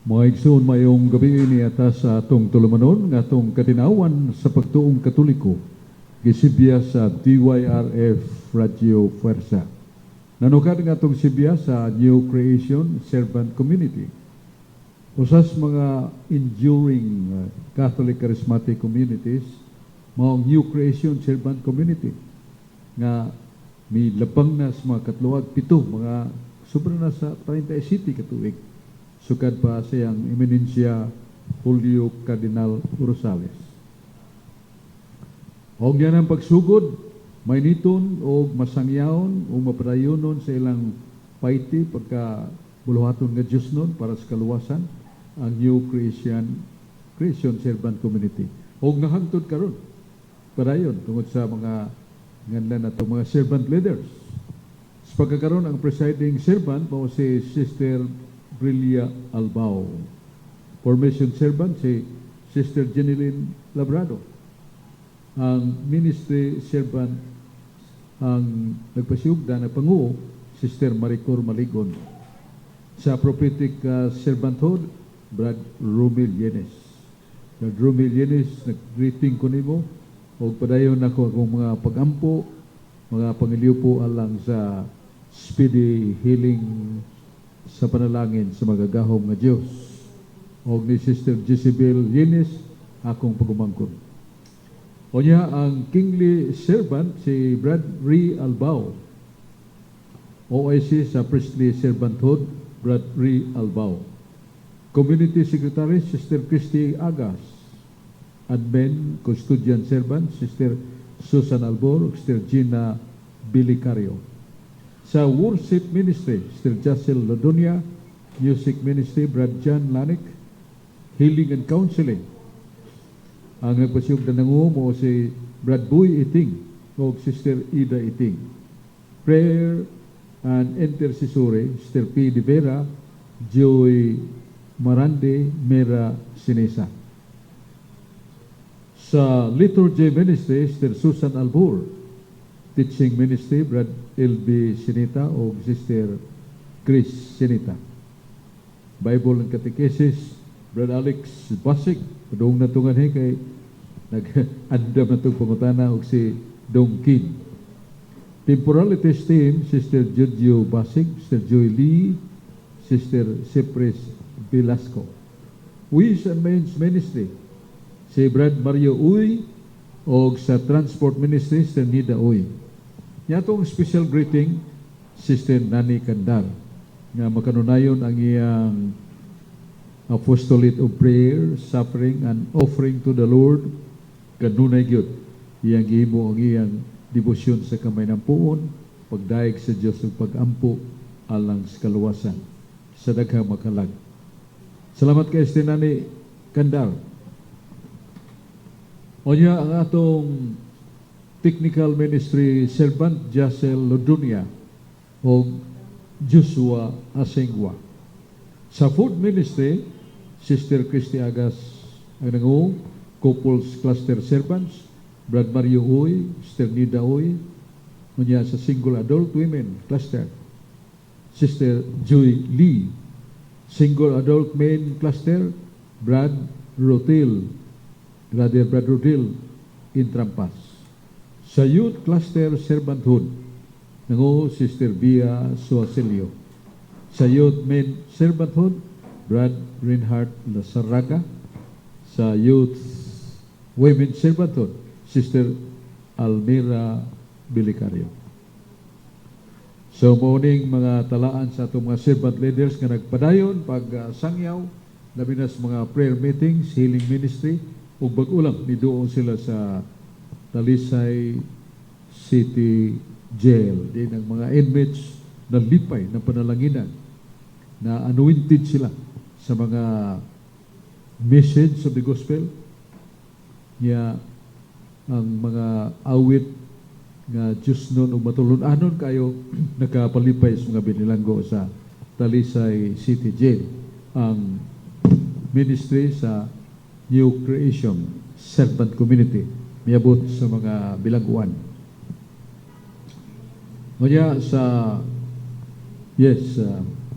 Mga igsoon mayong gabi ini atas sa atong tulumanon nga atong katinawan sa pagtuong Katoliko gisibya sa DYRF Radio Fuerza. Nanukad nga atong sibya sa New Creation Servant Community. Usas mga enduring Catholic Charismatic Communities, mga New Creation Servant Community nga may labang na sa mga katluwag pito, mga sobra na sa 37 katuig. Sukad pa siyang Eminensya Julio Cardinal Rosales. Og yan ang pagsugod, may niton o masangyaon o mapadayonon sa ilang paiti pagka buluhaton nga Diyos nun para sa kaluwasan ang New Creation Servant Community. Og nahangtod karon padayon tungod sa mga nganlan nato mga servant leaders. Sa pagkakaroon ang presiding servant mao si Sister Brilia Albao. Formation servant si Sister Jeneline Labrado. Ang ministry servant ang nagpasiyugda na panguo, Sister Maricor Maligon. Sa prophetic servanthood, Brad Romil Yenes. Brad Romil Yenes, nag-greeting ko nimo o padayon ako akong mga pagampo, mga pangiliw po alang sa speedy healing sa panalangin sa magagahom nga Diyos. O ni Sister Jezebel Yenes, akong pagumangkon. O niya ang kingly servant, si Brad Ree Albao. OIC sa priestly servanthood, Brad Ree Albao. Community Secretary, Sister Christy Agas. Admin, Custodian Servant, Sister Susan Albor, Sister Gina Bilicario. Sa Worship Ministry, Sister Jacel Lodonia. Music Ministry, Brad John Lanik. Healing and Counseling, ang nagpasiyog na nanguho mo si Brad Boy Iting o Sister Ida Iting. Prayer and Intercessory, Sister P. De Vera, Joy Marande, Mera Sinesa. Sa Liturgy Ministry, Sister Susan Albor. Teaching Ministry, Brad L.B. Sinita o Sister Chris Sinita. Bible and Catechesis, Brad Alex Basik. Padung na tungan kay nag-andam na itong pangutana o si Dong Kin. Temporalities Team, Sister Giorgio Basik, Sister Joy Lee, Sister Cypress Velasco. Wish and Men's Ministry, si Brad Mario Uy, o sa Transport Ministry, Sister Nida Uy. Yatong special greeting, Sister Nani Kandar, nga makanunayon ang iyang apostolate of prayer, suffering, and offering to the Lord. Kanunay gyud iyang gihimo ang iyang debosyon sa kamay ng puon, pagdaig sa Dios ug pagampo alang sa kaluwasan sa daghang makalag. Salamat kay Sister Nani Kandar. Onya ang atong Technical Ministry Servant Jacel Lodunia o Joshua Asengwa. Sa Food Ministry, Sister Christy Agas ang nanguho, Couples Cluster Servants, Brad Mario Uy, Sister Nida Uy, unya sa Single Adult Women Cluster, Sister Joy Lee, Single Adult Men Cluster, Brad Rotil, Brother Brad Rotil, Intrampas. Sa Youth Cluster Servanthood, nanguho Sister Bia Suasilio. Sa Youth Men Servanthood, Brad Reinhardt Lasaraga. Sa Youth Women Servanthood, Sister Almira Bilicario. So, morning mga talaan sa itong mga servant leaders nga nagpadayon pag-sangyaw, labi na sa mga prayer meetings, healing ministry, ug bag-ulang nidoon sila sa Talisay City Jail. Din ang mga inmates na lipay ng panalanginan na anointed sila sa mga message of the gospel niya, ang mga awit nga Diyos nun o matulun-anon kayo nakapalipay sa mga binilanggo sa Talisay City Jail. Ang ministry sa New Creation Servant Community miabot sa mga bilangguan. Kaya sa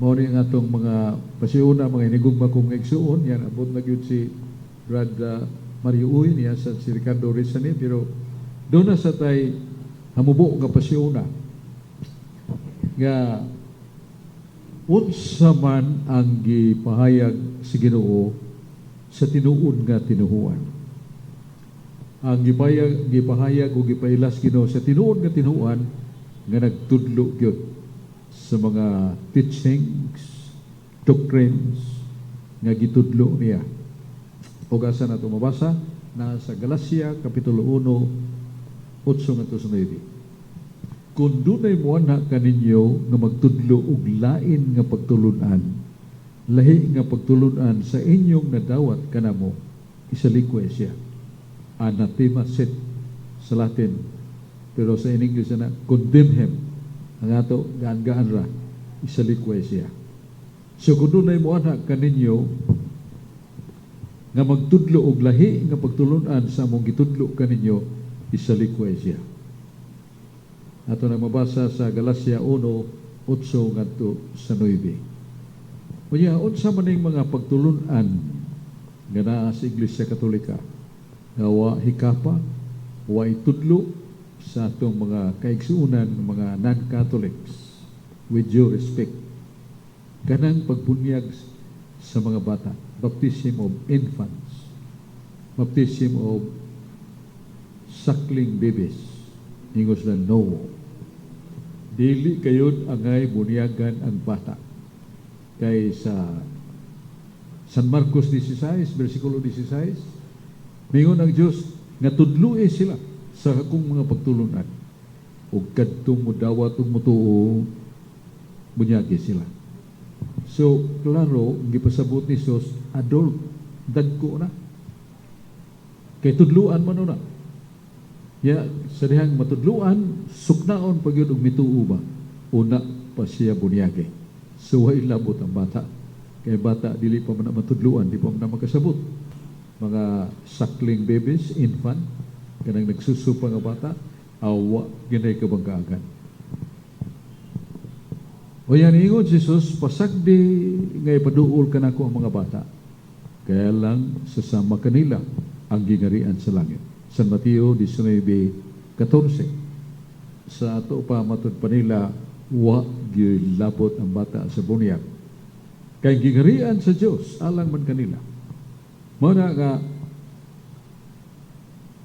mao ni nga atong mga pasiuna, mga inigugma kong igsuon, yan abot na gyud si Brad Mario Uy niya sa si Ricardo Rizani, pero doon na sa tay hamubo nga pasiuna nga unsa man ang gipahayag si Ginoo sa tinuod nga tinuhuan. Ang gipahayag o gipailas Ginoo sa tinuod nga tinuhuan nga nagtudlo gyud sa mga teachings, doctrines nga gitudlo niya. O asa na ito mabasa na sa Galacia Kapitulo 1, 8-9. Kung dunay muana kaninyo nga magtudlo og lain nga pagtulunan, lahi nga pagtulunan sa inyong nadawat kanamo, isalikwe siya. Anathema sit sa Latin, pero sa English na condemn him. Ang ato gaan-gaan ra, isalikwe siya. So kung dunay muana kaninyo nga magtudlo og lahi nga pagtulunan sa among gitudlo kaninyo, isalikwe siya. Ato na mabasa sa Galacia 1:8-9. Unya, unsa man ning mga pagtulunan nga naa sa Iglesia Katolika nga wa hikapa, wa itudlo sa atong mga kaigsuunan ng mga non-Catholics, with due respect. Kanang pagbunyag sa mga bata, baptism of infants, baptism of suckling babies, ingos na no. Dili kayod angay bunyagan ang bata. Kay sa San Marcos 16, versikulo 16, mingon ang Diyos nga tudlu'i sila sa akong mga pagtulunan. O kadtong mudawat o mutuo, bunyagi sila. So, klaro, gipasabot ni Diyos, adult, dagko na. Kay tudluan man na. Ya, sa dihang matudluan, suknaon pag yun og mituo ba, una pa siya bunyagi. So, wa ilabot ang bata. Kay bata, dili pa man na matudluan, di pa man na makasabot. Mga suckling babies, infant, kanang nagsusupa nga bata, awa, ginay kabangkaagan. O yan, ingon si Jesus, pasagdi nga ipaduol ka na ko ang mga bata. Kaya lang, sasama kanila ang gingarian sa langit. San Mateo 19:14. Sa ato pa matud pa nila, wa gilabot ang bata sa bunyag. Kay gingarian sa Dios alang man kanila. Mao na nga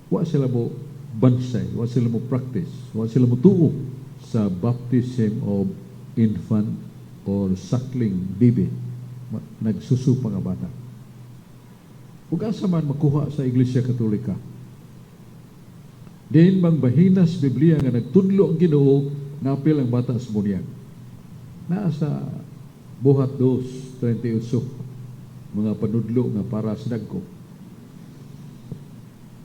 wa sila mo bansay, wa sila mo practice, wa sila mo tuo sa baptism of infant or suckling baby, nagsusupa nga bata. Ug asa man makuha sa Iglesia Katolika, din bang bahinas Biblia nga nagtudlo ang Ginoo nga apil ang bata sa bunyag. Naa sa Buhat 2:38, mga panudlo nga para sa dagko.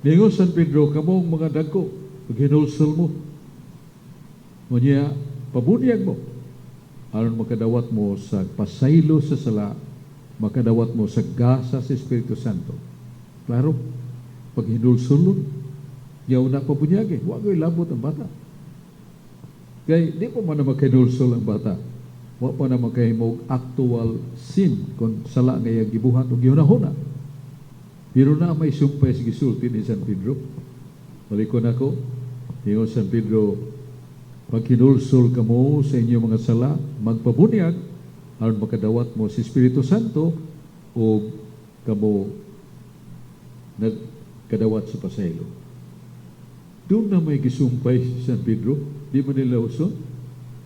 Ningon San Pedro, kamong mga dagko, pag hinulsol mo, unya, pabunyag mo, aron makadawat mo sa pasaylo sa sala, makadawat mo sa gasa sa Espiritu Santo. Klaro, pag hinulsulon, yaw na pabunyagi, huwag ko'y labot ang bata. Kaya di pa man na makinulsol ang bata. Huwag pa na makahimog actual sin kung sala ngayang gibuhat o gihunahuna. Pero na may sumpay sa gisulti ni San Pedro. Malikon ako, ingon San Pedro, pag kinulsol ka mo sa inyong mga sala, magpabunyag, aron makadawat mo si Espiritu Santo o kamo nagkadawat sa pasaylo. Doon na may gisumpay si San Pedro, di man nila uson.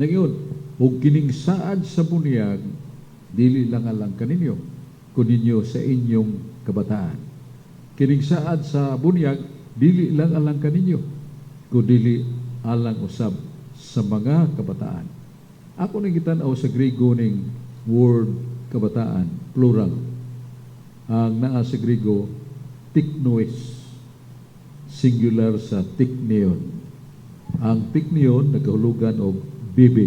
Nangiyon, huwag kiningsaad sa bunyag, dili lang alang kaninyo, kuninyo sa inyong kabataan. Kiningsaad sa bunyag, dili lang alang kaninyo, kudili alang usab sa mga kabataan. Ako nang gitanaw sa Griego ning word kabataan, plural. Ang naa sa Griego, tiknois, singular sa tikneon. Ang tikneon nagahulugan og baby,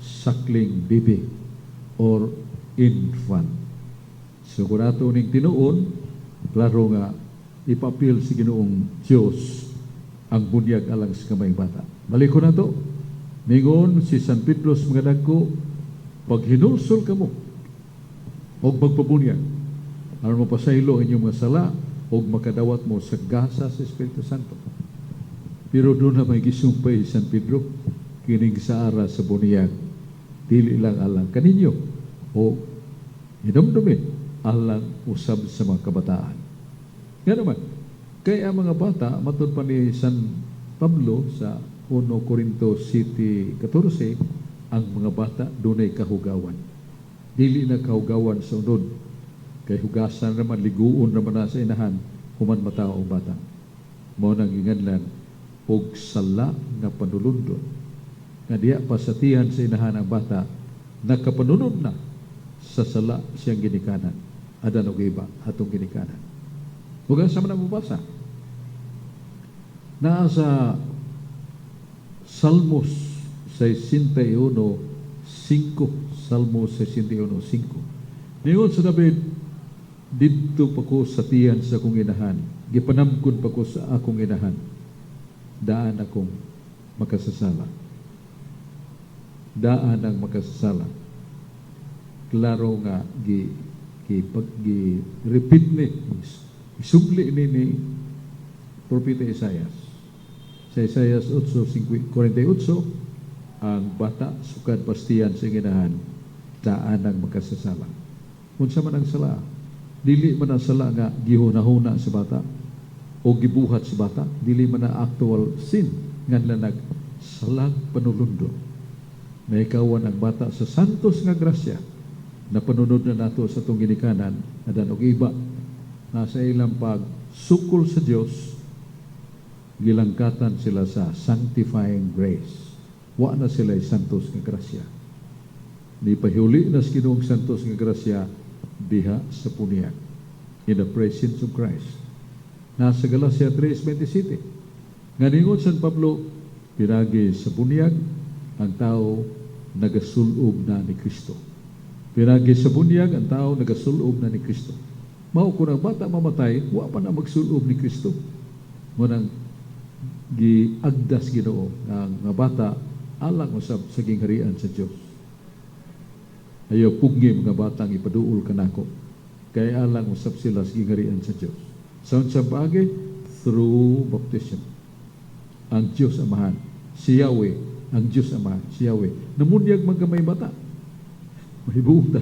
suckling baby, or infant. So kung ato ning tinuon, klaro nga ipapil si Ginoong Diyos ang bunyag alang sa kamay bata. Balik ko na to. Ningon si San Pedro sa mga dagko, Pag hinulsol ka mo, o magpabunyag, aron mapasaylo inyong mga sala, o makadawat mo sa gasa sa Espiritu Santo. Pero doon na may gisumpay San Pedro, kining sa ara sa bunyag, dili lang alang kaninyo, o hinumdumin alang usab sa mga kabataan. Nga naman, kaya ang mga bata, matod pa ni San Pablo sa 1 Corinto 7:14, ang mga bata dunay kahugawan. Dili na kahugawan sa unod. Kay hugasan naman, liguon naman na sa inahan, human matao ang bata. Mao nang ginganlan, og sala nga panulundon. Nga diya pasatihan sa inahan ang bata, nakapanunod na sa sala siyang ginikanan. Adan og iba atong ginikanan. Huwag sa mga mabasa. Nasa Salmos 61:5, Salmo 61:5. Niyon sa David, didto pa ko sa tiyan sa akong inahan, gipanamkon pa ko sa akong inahan, daan akong makasasala. Daan ang makasasala. Klaro nga repeat ni isugli ni Propeta Isaias. Sa Isaias 8:48, ang bata sukad pastiyan sa ginahan, daan ang makasasala. Unsa man ang sala? Dili man ang sala nga gihunahuna sa bata o gibuhat sa bata, dili man ang actual sin nga nag salag panulundon. May kawan ang bata sa santos nga grasya na panunod na nato sa itong ginikanan, adan og iba na sa ilang pag sukol sa Dios, gilangkatan sila sa sanctifying grace. Wa na sila santos nga grasya. Ni pahuli na sa Ginoong santos nga grasya diha sa punyag, in the presence of Christ. Nasa Galacia 3:27, nga ningon San Pablo, pinagi sa bunyag ang tao nagasulob na ni Kristo. Pinagi sa bunyag ang tao nagasulob na ni Kristo. Mao kung ang bata mamatay, wa pa na magsulob ni Kristo. Munang giagdas Ginoo ang nga bata alang usab sa gingharian sa Dios. Ayaw pugi mga batang ipaduol kanako, kay alang usab sila sa gingharian sa Dios. Sa unsang paagi, through baptism. Ang Dios Amahan, si Yahweh, ang Dios Amahan, si Yahweh, namunyag magkamay bata. Mahibuta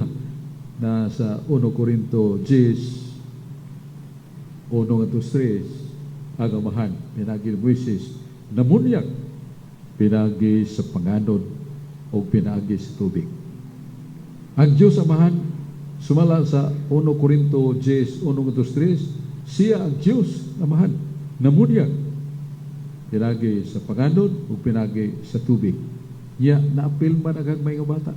na sa 1 Corinto 10:1-3, ang Amahan, pinagi ni Moises, namunyag, pinagi sa panganod o pinagi sa tubig. Ang Diyos Amahan, sumala sa 1 Corinto 10:1-3, siya ang Diyos Amahan, namunyag, pinagi sa panganod o pinagi sa tubig. Ya, naapil man ang may bata.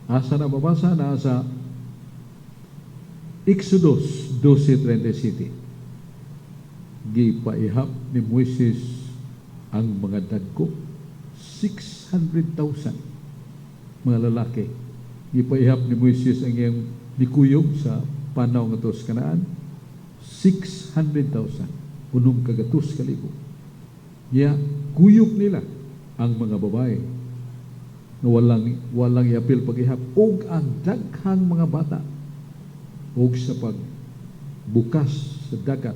Asa na mabasa na sa Exodus 12:37. Gipaihap ni Moises ang mga dagko, 600,000 mga lalaki. Gipaihap ni Moises ang iyang nikuyog sa panaw nga tos Kanaan, 600,000, 1,200,000. Ya, kuyog nila ang mga babae na walang iapil pag-ihap, og ang daghang mga bata, og sa pagbukas sa dagat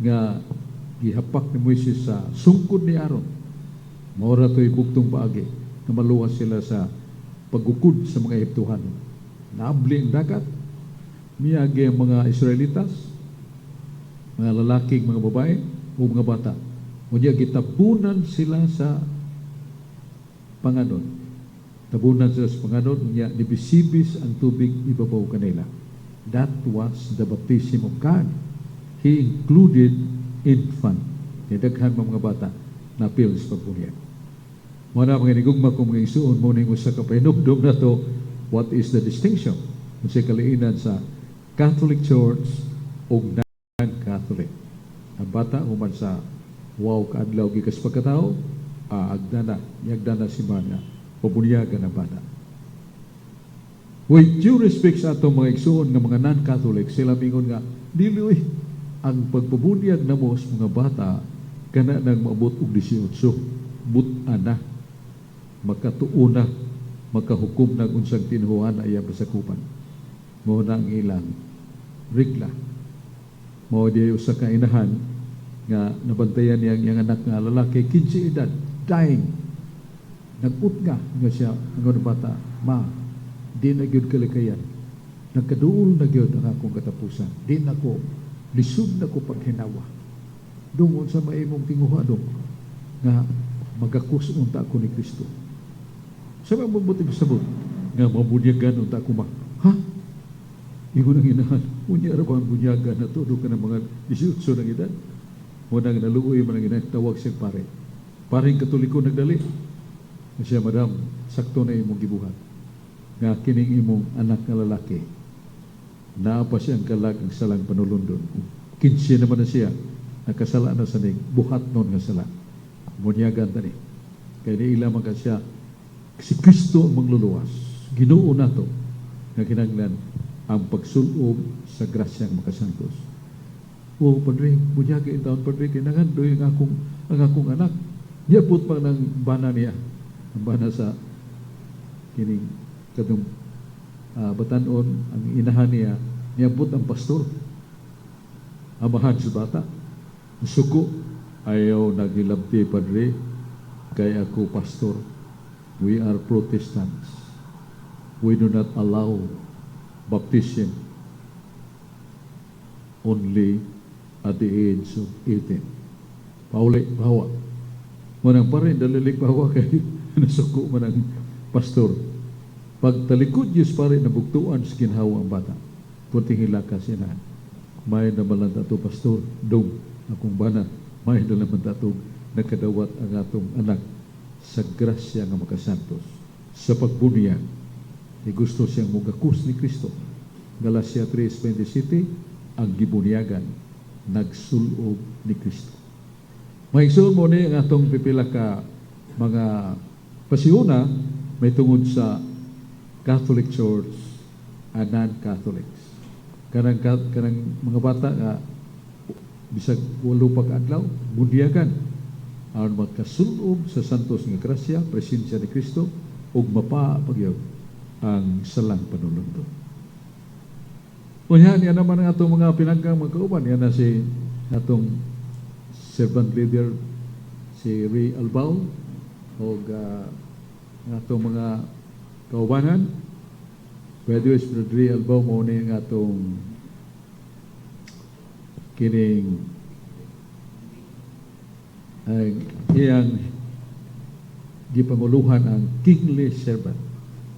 nga gihapak ni Moises sa sungkod ni Aaron. Maura to'y bugtong paagi na maluwas sila sa pagukod sa mga Ehiptuhan. Naabli ang dagat, miyagi ang mga Israelitas, mga lalaking, mga babae, o mga bata. Ngunit gitabunan sila sa panganod. Tabunan sila sa panganod, ngunit nibisibis ang tubig ibabaw kanila. That was the baptism of God. He included infant. Nidaghan mga bata na pil sa pagpunyag. Muna mga nigugma kung mga isuon mo na yung usa ka pahinugdom na to, what is the distinction? Kung sa kaliinan sa Catholic Church o non-Catholic. Ang bata, human sa wow kaadlaw gikas pagkatao, agdana si Mana, pabunyagan ang bata. With due respect sa atong mga igsuon nga mga non-Catholic, sila mingon nga, dili ang pagpabunyag na mo sa mga bata, kana nang maabot og 18, buta na, makatuuna makahukom ng unsang tinuhuan ay basakupan. Mo na ang ilang regla. Mo di usa ka inahan nga nabantayan niyang iyang anak nga lalaki 15 edad, dying. Nag-utga nga siya ang bata, ma, di na gyud kalikayan. Nagkaduol na gyud ang akong katapusan. Di na ko lisod na ko paghinawa. Dungon sa maimong tinguha dong nga magakusun ta ako ni Kristo. Sa mga mabuti sabot nga mabunyagan unta ko ma. Ha? Ingon ang inahan, unya ra ba ang bunyagan na todo ka ng mga 18 ng edad? Muna nga naluoy man ang inahan, tawag siyang pare. Paring Katoliko nagdali. Siya, madam, sakto na imong gibuhat. Nga kining imong anak nga lalaki, naapa siyang kalag ang salang panulundon. 15 naman na siya, nakasala na sa ning buhat nun nga sala. Munyagan tani. Kaya ni ilamang ka siya, si Kristo ang magluluwas. Ginoo na to, nga kinanglan, ang pagsulob sa grasyang makasantos. O, Padre, munyaga in taon, Padre, kinangandoy ang akong anak. Niyapot pa ng bana niya. Ang bana sa kining katong batanon, ang inahan niya, niyapot ang pastor. Amahan sa bata. Suko, ayaw nagilabti, Padre, kaya ako pastor. We are Protestants. We do not allow baptism only at the age of 18. Pauli, bahawa. Manang pa rin, dalilig bahawa kay nasuko man ang pastor. Pag talikod Diyos pa rin, nabugtuan sa ginhawa ang bata. Punting hilaka siya na. May naman tato, pastor, dong, akong bana, may naman tato, nakadawat ang atong anak sa grasya nga makasantos. Sa pagbunyag, gusto siyang mugakus ni Kristo. Galacia 3:27, ang gibunyagan, nagsulob ni Kristo. Maigsoon mo ni ang atong pipila ka mga pasiuna, may tungod sa Catholic Church and non-Catholics. Kanang mga bata nga, bisag walo pag-adlaw, bunyagan, ang magkasulob sa santos nga grasya, presensya ni Kristo, ug mapapagyaw ang salang panulundon. Unya niya naman ang atong mga pinanggang magkauban. Yan na si atong servant leader, si Ray Albao, o ang atong mga kaubanan. Pwede si Ray Albao, mauna yung atong kining iyang gipanguluhan ang kingly servant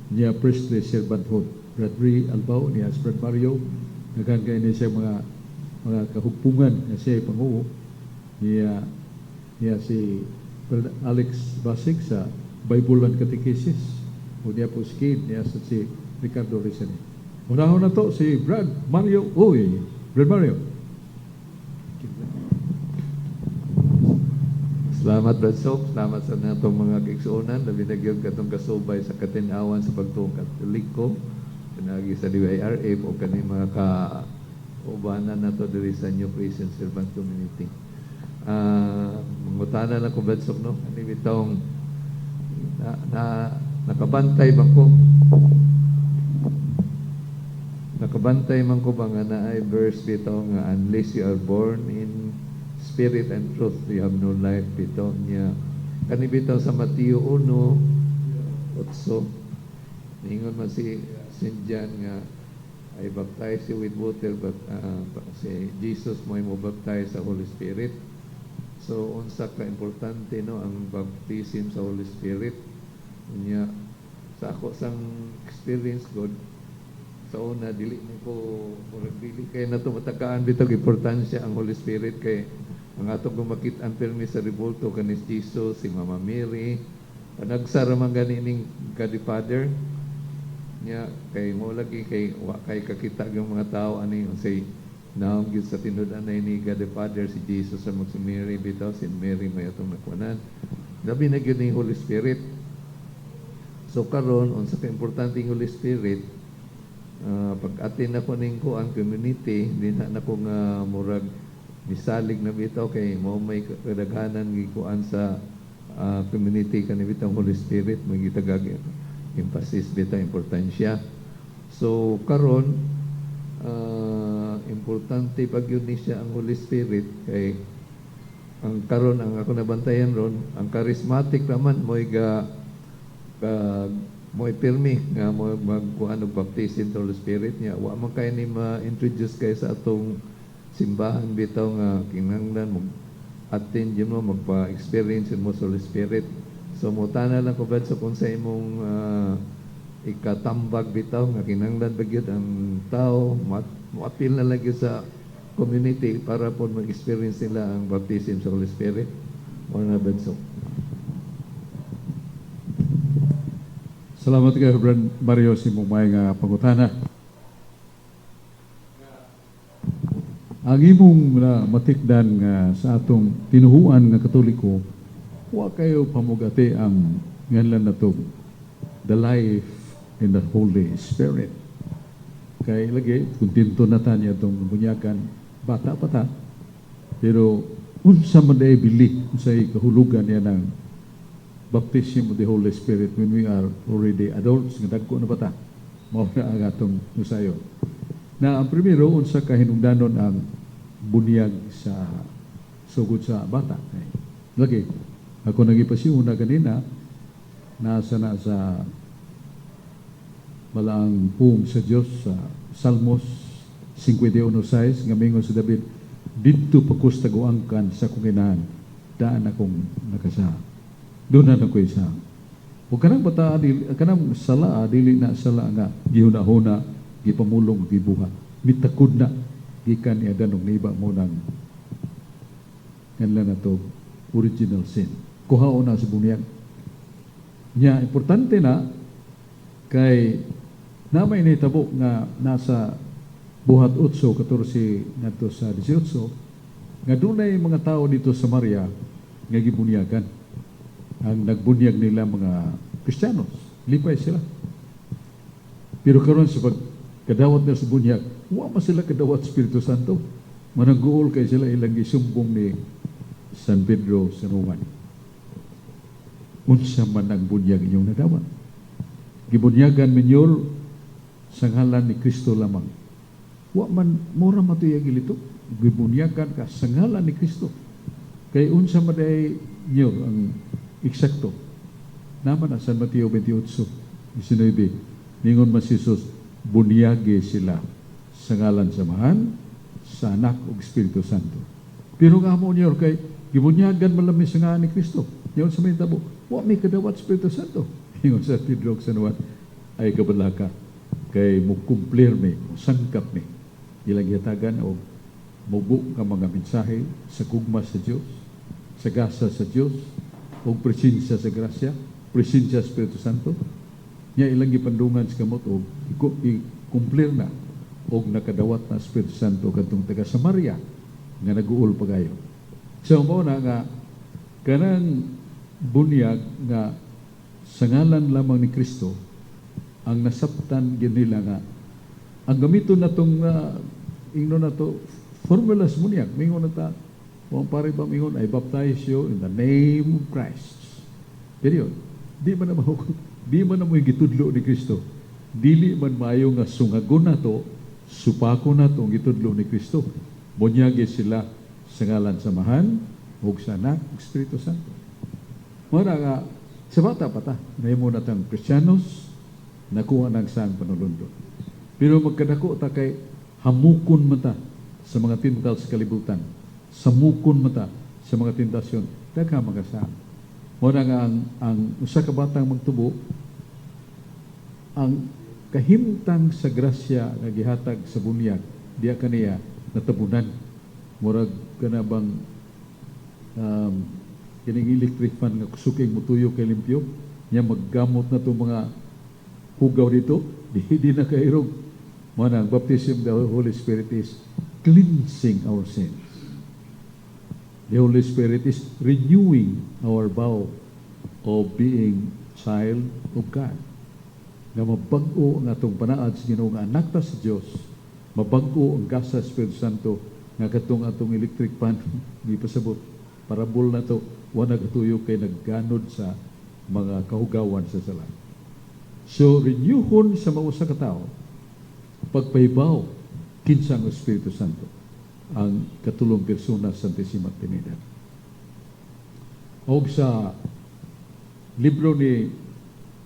niya priestly servanthood. Brad Ray Albao, niya Brad Mario, nagkangkay niya siya mga kahugpungan na siya panguho. Niya si Brad Alex Basig sa Bible and Catechesis. O niya po niya si Ricardo Rizani. Unahon na to si Brad Mario. Brad Mario. Salamat, Brad Soap. Salamat sa natong mga kaigsuonan. Labi na gyud katong kasubay sa katinawan sa pagtuong Katoliko. Pinagi sa DYRA o kani mga kaubanan na to diri sa New Christian Servant Community. Mangutana na ko, Brad Soap, no? Ano bitong nakabantay bang ko? Nakabantay man ko ba nga na ay verse bitaw nga unless you are born in spirit and truth, you have no life. Bitaw niya kanibitaw sa Mateo 1:8. Ningon man si St. John nga I baptize you with water, but si Jesus mo baptize sa Holy Spirit. So unsa ka importante, no, ang baptism sa Holy Spirit niya. Sa ako sang experience God, sa una dili kay nato matakaan bitaw importansya ang Holy Spirit kay ang atong gumakit-an permi sa revolto kanis Jesus, si Mama Mary, panagsara man ganining God the Father niya kay mo lagi kay wa kay kakita yung mga tao ani say naong gyud sa tinud-an ni God the Father, si Jesus sa si Mary bitaw, si Mary may atong nakuanan. Labi na gyud ni Holy Spirit. So karon unsa ka importante ang Holy Spirit? Pag-atin ako ning kuan community, din na ko nga murag misalig na bitaw kay mo may kadaghanan gikuan sa community kanibitaw Holy Spirit magitagag emphasis bitaw importansya. So karon importante pag yun ni siya ang Holy Spirit kay ang karon ang ako nabantayan ron ang charismatic naman mo'y mo'y pirmi nga mo magkuan og baptism sa Holy Spirit niya wa man kay ni ma-introduce kay sa atong simbahan bitaw nga kinahanglan mo attend yun mo magpa-experience mo sa Holy Spirit. So mutana lang ko bad sa kung sa imong ikatambag bitaw nga kinahanglan ba gyud ang tao mo-appeal na lang gyud sa community para po mag-experience nila ang baptism sa Holy Spirit. Mga badsok. Salamat kay Reverend Mario sa imong may nga pangutana. Ang imong matikdan nga sa atong tinuhuan nga Katoliko, wa kayo pamugati ang nganlan nato the life in the Holy Spirit. Kay lagi kuntinto na ta niya itong bunyakan bata pa ta, pero unsa man day bili unsay kahulugan niya ng baptism of the Holy Spirit when we are already adults nga dagko na bata, mao na ang atong usayon. Na ang primero unsa ka hinungdanon ang bunyag sa sugod sa bata. Lagi ako nagipasiuna kanina nasa na sa malaang poem sa Dios sa Salmos 51:6 nga mingon si David, didto pakustaguangkan sa kunginahan daan akong nakasa. Doon na ko isa. O kanang bata, kanang sala, dili na sala nga, gihuna-huna, gipamulong, gibuhat. Mitakod na, gikan ni Adan og niba mo ng kanila na to, original sin. Kuhao na sa bunyag. Nya, importante na, kay namay nitabo nga nasa buhat 8, 14, nato sa 18, nga dunay mga tao dito sa Maria, nga gibunyagan. Ang nagbunyag nila mga Kristiyanos, lipay sila. Pero karon sa pagkadawat na sa bunyag, wa pa sila kadawat Espiritu Santo. Manangguol kay sila ilang isumbong ni San Pedro sa Roman. Unsa man ang bunyag inyong nadawat? Gibunyagan minyo sa ngalan ni Kristo lamang. Wa man mura matuyag ilito. Gibunyagan ka sa ngalan ni Kristo. Kay unsa man day niyo ang eksakto. Naman na San Mateo 28:19. Ningon man si Jesus, bunyagi sila sa ngalan samahan, sa anak ug Espiritu Santo. Pero nga mo niyo kay gibunyagan man lamang sa ngalan ni Kristo. Yon sa may tabo, wa may kadawat Espiritu Santo. Ningon sa Pedro sa nuwan, ay kabalaka kay mo kumplir mi, mo sangkap mi. Ilang yatagan o mubo ka mga mensahe sa gugma sa Dios, sa gasa sa Dios, o presensya sa grasya, presensya sa Espiritu Santo, niya ilang gipandungan sa kamot o i-kumplir na o nakadawat na Espiritu Santo katong taga Samaria nga nag-uol pagayo. So mo na nga kanang bunyag nga sa ngalan lamang ni Kristo ang nasabtan ginila nga ang gamiton natong ingno na to formula sa bunyag mingon na ta. Kung pare ba mingon, I baptize you in the name of Christ. Period. Di man na mo gitudlo ni Kristo. Dili man maayo nga sungagon na to, supako na to ang gitudlo ni Kristo. Bunyagi sila sa ngalan samahan, ug sa anak, ug Espiritu Santo. Mara nga, sa bata pa ta, may mo na tang Kristiyanos, nakuha ng sang panulundon. Pero magkadako ta kay hamukon mata sa mga tintal sa kalibutan. Samukon mata sa mga tentasyon, dagha magasaan. Muna nga ang usa ka batang magtubo, ang kahimtang sa grasya nga gihatag sa bunyag, diya kaniya natabunan. Murag kanabang kining electric fan nga kusuking mutuyo kay limpyo, niya maggamot na itong mga hugaw dito, di na kairog. Muna ang baptism of the Holy Spirit is cleansing our sins. The Holy Spirit is renewing our vow of being child of God. Nga mabag-o ang atong panaad sa Ginoo nga anak ta sa Dios, mabag-o ang gasa sa Espiritu Santo nga katong atong electric fan gipasabot parabol na to wa nagatuyo kay nagganod sa mga kahugawan sa sala. So renyuhon sa mausa ka tao pagpahibaw kinsa ang Espiritu Santo ang katulong persona sa Santisima Trinidad. Og sa libro ni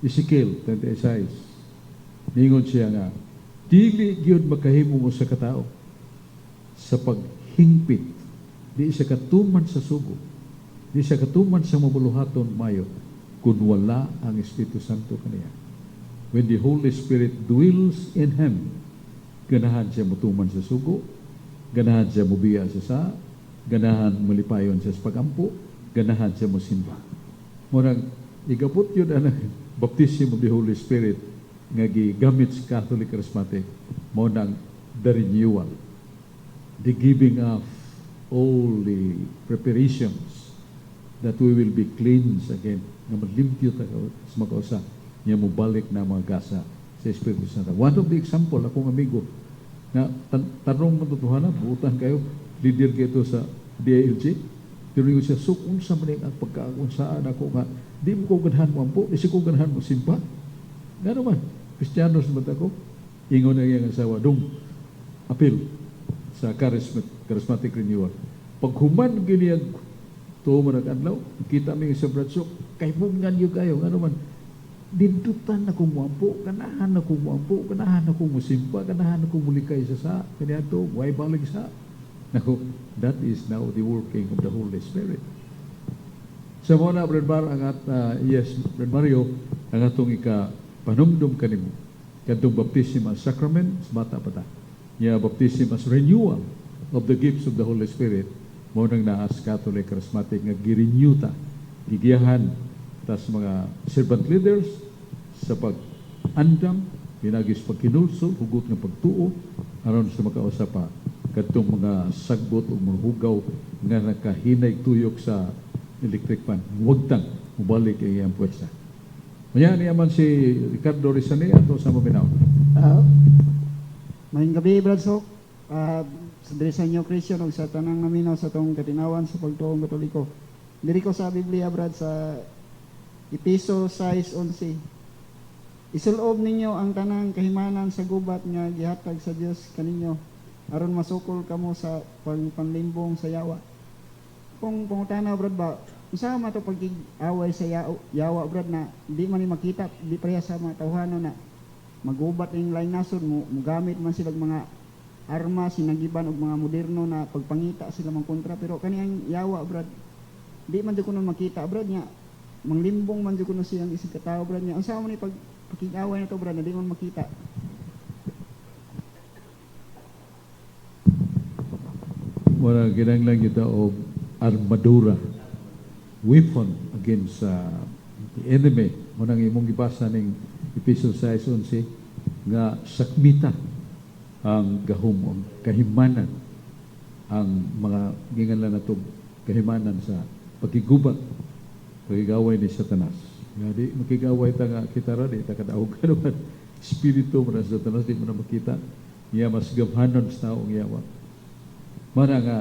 Ezekiel 36, ningon siya nga, dili gyud makahimo mo sa katao sa paghingpit, di siya katuman sa sugo, di siya katuman sa mabuluhaton mayo, kung wala ang Espiritu Santo kaniya. When the Holy Spirit dwells in him, ganahan siya mutuman sa sugo, ganahan siya mubiya sa ganahan malipayon siya sa pagampo, ganahan siya musimba. Murag, igapot yun ang baptism of the Holy Spirit nga gigamit sa Catholic Charismatic, mo nang the renewal, the giving of all the preparations that we will be cleansed again, nga maglimpyo tayo sa makausa, niya mo balik na mga gasa sa Espiritu Santo. One of the example, akong amigo, na tanong matutuhanan, buutan kayo, leader kayo sa DILG, pero yung siya, so kung sa maning ang pagkaakunsaan ako nga, di mo ko ganahan mo ampo, di ko ganahan mo simpa. Nga naman, Kristiyanos naman ako, ingon na iyang asawa, dong apil sa charismatic renewal. Pag human giniyag, to manag-adlaw, kita mo yung sa bradsok, kay bungan yung kayo, nga naman, dindutan na kong muampo, ganahan na kong muampo, ganahan na kong musimpa, ganahan na kong mulikay sa kanya to, why balik sa? Nako, that is now the working of the Holy Spirit. Sa mga na, Brad Bar, yes, Brad Mario, ang atong panumdum kanimo, kadtong baptism as sacrament, sa bata pa ta. Niya baptism as renewal of the gifts of the Holy Spirit, mo nang naas Catholic Charismatic nga girenew ta, gigiyahan tas mga servant leaders sa pag-andam, pinagis pagkinulso, hugot ng pagtuo, aron sa makausap pa kadtong mga sagbot o mga hugaw nga nakahinay tuyok sa electric fan. Huwagtang mubalik ang iyang puwersa. Maya niyaman si Ricardo Rizani ato sa Maminaw. Maying gabi, Brad Sok. Sa Dirisan nyo, Christian, o sa tanang naminaw sa tong katinawan sa pagtuong katoliko. Diri ko sa Biblia, Brad, sa Episo 6:11. Isuloob ninyo ang tanang kahimanan sa gubat nga gihatag sa Dios kaninyo aron masukol kamo sa panlimbong sa yawa. Kung pangutana, Brad, ba usa man to pag-away sa yawa, Brad, na di man ni makita, di pareha sa mga tawhano na magubat ning lain nasod mo gamit man sila mga armas sinagiban og mga moderno na pagpangita sila mang kontra, pero kaniyang yawa, Brad, di man jud kuno makita, Brad, nya manglimbong man jud kuno siyang isig katao, Brad, nya unsa man ni pagkig-away na to, Brad, na di man makita. Wala ginanglang kita o armadura, weapon against the enemy. Munang imong gibasa ning Epistle 6:11 nga sakmita ang gahom, ang kahimanan, ang mga ginganlan nato kahimanan sa pagigubat, pagigaway ni Satanas. Nga di makigaway ta nga kita ra di ta kadaog kanuman espiritu mo sa Satanas, di mo na makita niya mas gamhanon sa taong yawa. Mana nga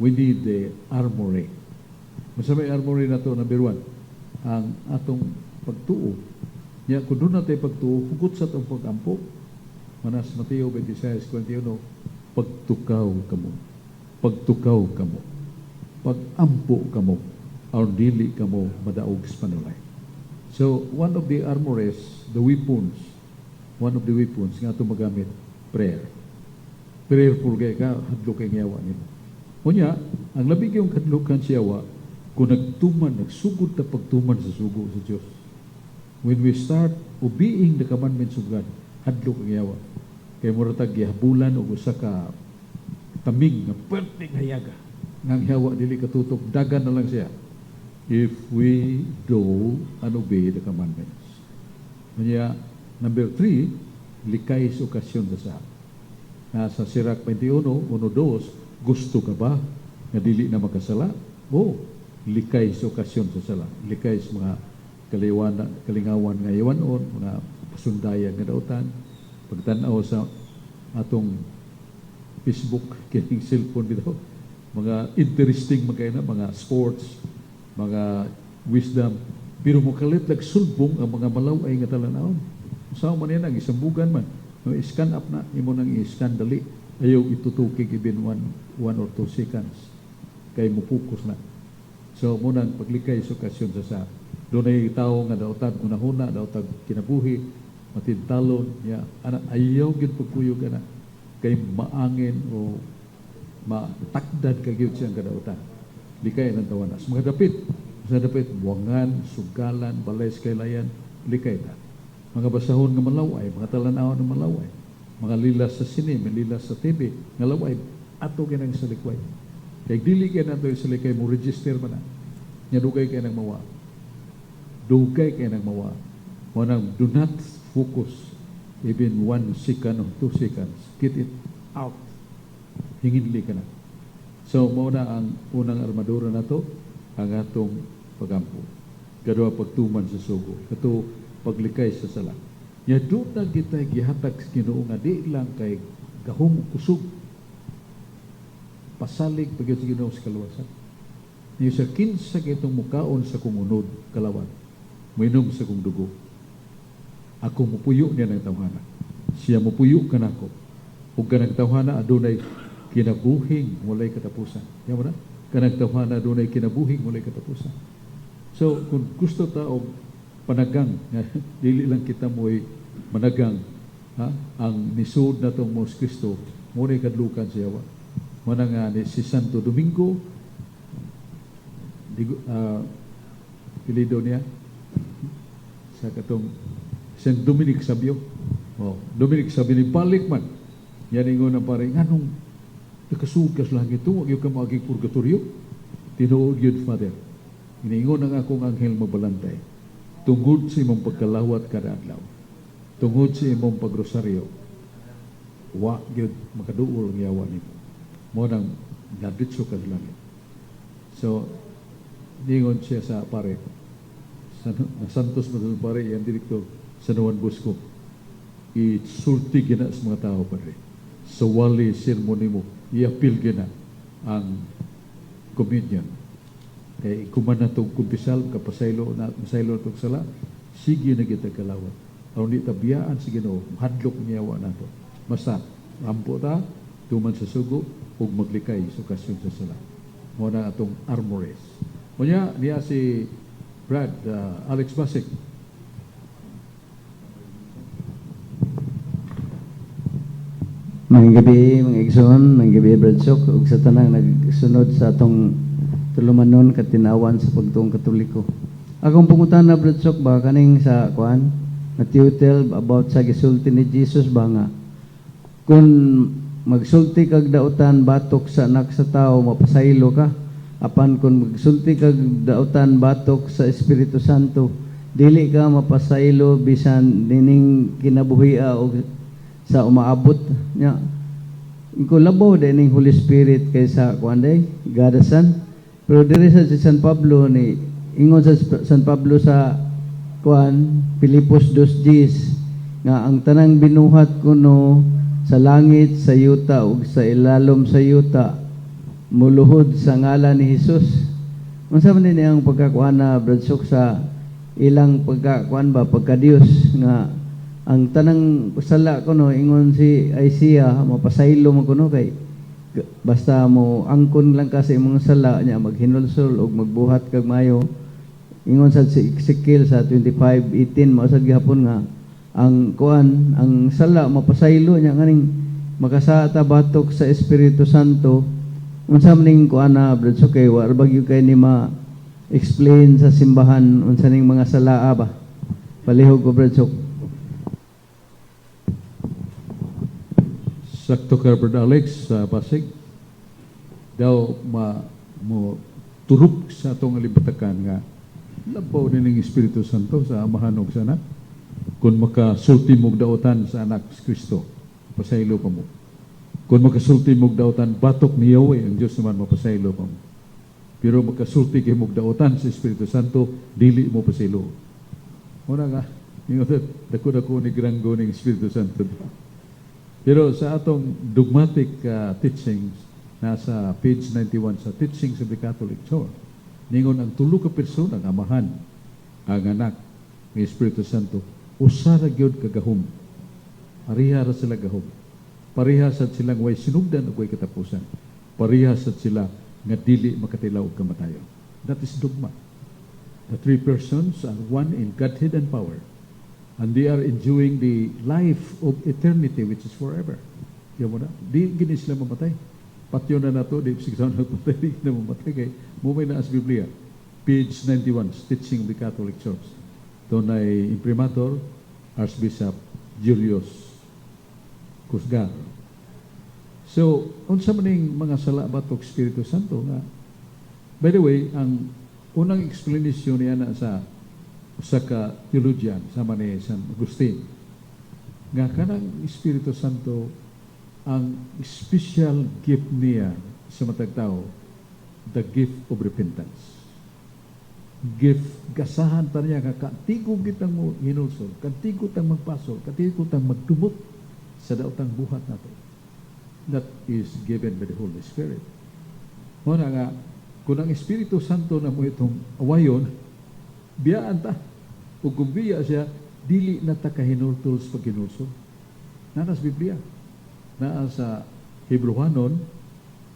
we need the armory. Masamay armory na to, number 1, ang atong pagtuo. Nya kung doon natin pagtuo, hugot sa itong pag-ampo, manas Mateo 26:21, pagtukaw kamo, pagtukaw kamo, pag-ampo kamo, or dili kamo madaog sa panulay. So, one of the armories, the weapons, one of the weapons nga itong magamit, prayer. Prayerful kay ka, hadlok kay yawa nito. Kunya, ang labig yung kadlukan siyawa, kung nagtuman, nagsugod na pagtuman sa sugo sa Diyos. When we start obeying the commandments of God, hadlok ang yawa. Kaya muratag gihabulan o usa ka taming nga perting hayaga. Nang yawa dili katutok, dagan na lang siya. If we do and obey the commandments. Kanya, number 3, likay sa okasyon sa nasa Sirach 21:1-2, gusto ka ba nga dili na makasala? O, likay sa okasyon sa sala. Likay sa mga kalingawan nga iwanon, mga pasundayan nga dautan, pagtanaw sa atong Facebook, kining cellphone bitaw, mga interesting mga sports, mga wisdom, pero mo kalit nagsulbong ang mga malaway nga talanawon. Usaw man yan, isambugan man. No, scan up na, imo nang i-scan dali. Ayaw itutukig even 1 or 2 seconds. Kay mo focus na. So, munang paglikay sa okasyon sa doon ay tao nga daotan, unahuna, daotan kinabuhi, matintalon, ya, ana, ayaw gid pagkuyog ana. Kay maangin o matakdad kagyud siyang kadautan. Likay ng tawanas. Mga dapit, buwangan, sugalan, balay, kailayan, likay na. Mga basahon nga malaway, mga talanawan nga malaway, mga lilas sa sine, lilas sa TV, nga laway, ato ginang sa likway. Kaya dili kayo na ito sa likay mo, register man na. Nga dugay kayo nang mawa. Dugay kayo nang mawa. Wanang, do not focus even 1 second or 2 seconds. Get it out. Hinginli ka na. So, mauna ang unang armadura na to, ang atong pagampo. Kadua pagtuman sa sugo. Kato paglikay sa sala. Ya doon na kita gihatag sa Ginoo nga di lang kay gahom kusog. Pasalig pagyo sa Ginoo sa kaluwasan. Niyo sa kinsa kitong mukaon sa kong unod kalawan. Minom sa kong dugo. Ako mupuyo niya ng tawhana. Siya mupuyo ka na ako. Huwag ka ng tawhana adunay kinabuhing mulay katapusan. Yan mo na? Kanang tawhana adunay kinabuhing mulay katapusan. So, kung gusto ta og panagang, dili lang kita mo'y managang, ha? Ang nisod na itong Mos Kristo, muna kadlukan siya. Muna nga ni si Santo Domingo, pilido niya, sa katong Saint Dominic Sabio. Oh, Dominic Sabio ni balik man. Yan ingon na pare, anong nakasugas lang ito, huwag yung kamaging purgatorio. Tinuod yun, Father. Iniingon ang akong anghel mabalantay. Tungod sa imong pagkalawat kada adlaw. Tungod sa imong pagrosaryo. Wa gyud makaduol ang yawa nimo. Mo nang naditso ka sa langit. So, ningon siya sa pare. Na Santos mo sa pare, yan direktor sa Nuan Bosco. Isulti gina sa mga tao pare. Sa wali sermoni mo, iapil gina ang communion. Kaya kuman na itong kumpisal, kapasaylo na itong sala, sige na kita kalawat. Aron di tabiyaan sa Ginoo, hadlok niyawa na ito. Basta, ampo ta, tuman sa sugo, ug maglikay sa okasyon sa sala. Muna atong armores. Muna, niya si Brad, Alex Basik. Mga gabi, mga igsoon, mga gabi, Brad Sok, ug sa tanang nagsunod sa atong tulumanon katinawan sa pagtuong Katoliko. Akong pungutan na Brad Sok ba kaning sa kuan na tiutel about sa gisulti ni Jesus ba nga kung magsulti kag dautan batok sa anak sa tao mapasaylo ka, apan kung magsulti kag dautan batok sa Espiritu Santo dili ka mapasaylo bisan dining kinabuhia o sa umaabot nya. Ko labaw dining Holy Spirit kaysa kuan day gadasan. Pero diri sa si San Pablo ni ingon sa San Pablo sa kuan Pilipos 2:10 nga ang tanang binuhat kuno sa langit, sa yuta ug sa ilalom sa yuta muluhod sa ngalan ni Hesus. Unsa man ni ang pagkakuan na bradsok sa ilang pagkakuan ba pagka Dios nga ang tanang sala kuno ingon si Isaiah mapasaylo mo kuno kay basta mo angkon lang ka sa imong sala niya maghinulsol og magbuhat kag mayo. Ingon sa si Ezekiel sa 25:18 mao sad gihapon nga ang kuan ang sala mapasaylo niya nganing makasata batok sa Espiritu Santo. Unsa man ning kuan na bradso kay wa bagyo kay ni ma explain sa simbahan unsa ning mga sala ba palihog ko bradso. Sakto ka, Brother Alex, sa Pasig. Daw mo turok sa atong alibatakan nga labaw nining Espiritu Santo sa amahan og sa anak. Kung makasulti mong dautan sa anak sa Kristo, pasaylo pa mo. Kung makasulti mong dautan, batok ni Yahweh, ang Diyos naman mapasaylo pa mo. Pero makasulti kayo mong dautan sa Espiritu Santo, dili mo pasaylo. Muna nga, yung dako-dako ni Granggo ng Espiritu Santo. Pero sa atong dogmatic teachings, nasa page 91 sa Teachings of the Catholic Church, ningon ang tulo ka persona, ang amahan, ang anak, ng Espiritu Santo, usa ra gyud kagahom. Pareha ra sila gahom. Pareha sad silang way sinugdan ug way katapusan. Pareha sad sila nga dili makatilaw og kamatayon. That is dogma. The three persons are one in Godhead and power. And they are enjoying the life of eternity which is forever. Yan mo na. Di gini sila mamatay. Patyo na nato, di sigsaw na mamatay, di na mamatay. Kaya mumay na as Biblia. Page 91, Teaching of the Catholic Church. Doon ay imprimatur, Archbishop Julius Cusgar. So, unsa maning mga sala batok Espiritu Santo nga. By the way, ang unang explanation niya na sa ka theologian sama ni San Agustin nga kanang Espiritu Santo ang special gift niya sa matag tao, the gift of repentance. Gift gasahan ta niya nga katigog kitang mo hinulsol, katigog tang magpasol, katigog tang magtumot sa daotang buhat nato. That is given by the Holy Spirit. Muna nga, kung ang Espiritu Santo na mo itong awayon, biyaan ta. O kung biya siya, dili na ta kahinultol sa paghinulsol. Nanas Biblia. Naa sa Hebrewanon,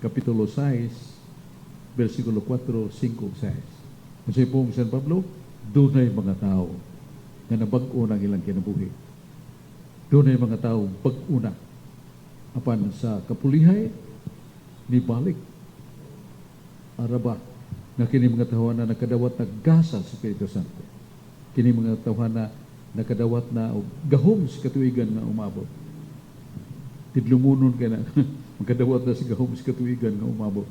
Kapitulo 6, versikulo 4, 5, 6. Kung sa pong San Pablo, dunay mga tao na nabag-o ng ilang kinabuhi. Dunay mga tao bag-una apan sa kapulihay ni balik araba na kini mga tawanan na nakadawat na gasa sa Espiritu Santo. Kini mga tawanan na nakadawat na gahom sa katuigan na umabot. Tidlumunon ka na magkadawat na sa gahom sa katuigan na umabot.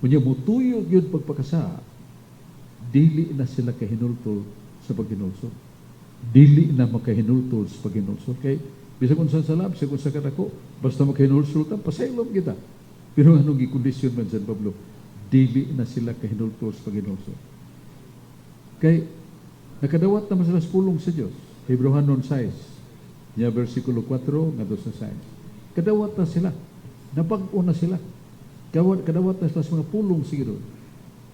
Kunya mutuyog yun pagpakasa, dili na sila kahinultol sa paghinulsol. Dili na makahinultol sa paghinulsol. Kay bisag unsa sa lab, bisag unsa kadako, basta makahinulsol ta, pasaylom kita. Pero anong gikondisyon man San Pablo? Dili na sila kahinultol sa paghinulsol. Kay nakadawat naman sila sa pulong sa Dios. Hebrewanon 6, niya versikulo 4 ngadto sa 6. Kadawat na sila. Napag-o na sila. Kadawat na sila sa mga pulong siguro.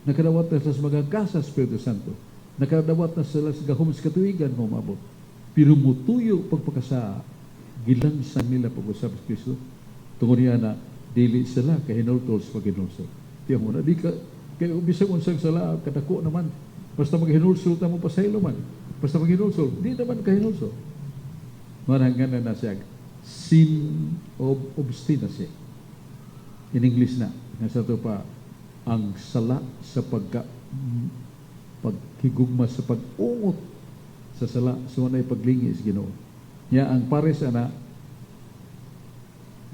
Nakadawat na sila sa mga gasa Espiritu Santo. Nakadawat na sila sa gahom sa katuigan mo umabot. Pero mutuyo pagpakasa, gilansan nila pag-usap sa Kristo. Tungod niya na, dili sila kahinultol sa paghinulsol. Tiyan mo na, di ka, kaya bisag unsang sala, katako naman, basta maghinulsol ta mo pasaylo man. Basta maghinulsol, di naman kahinulsol. Maranggan na siya, sin of obstinacy. In English na, nasa ito pa, ang sala sa paghigugma sa pag-ungot sa sala, so na ipaglingis Ginoo. Ya ang pares ana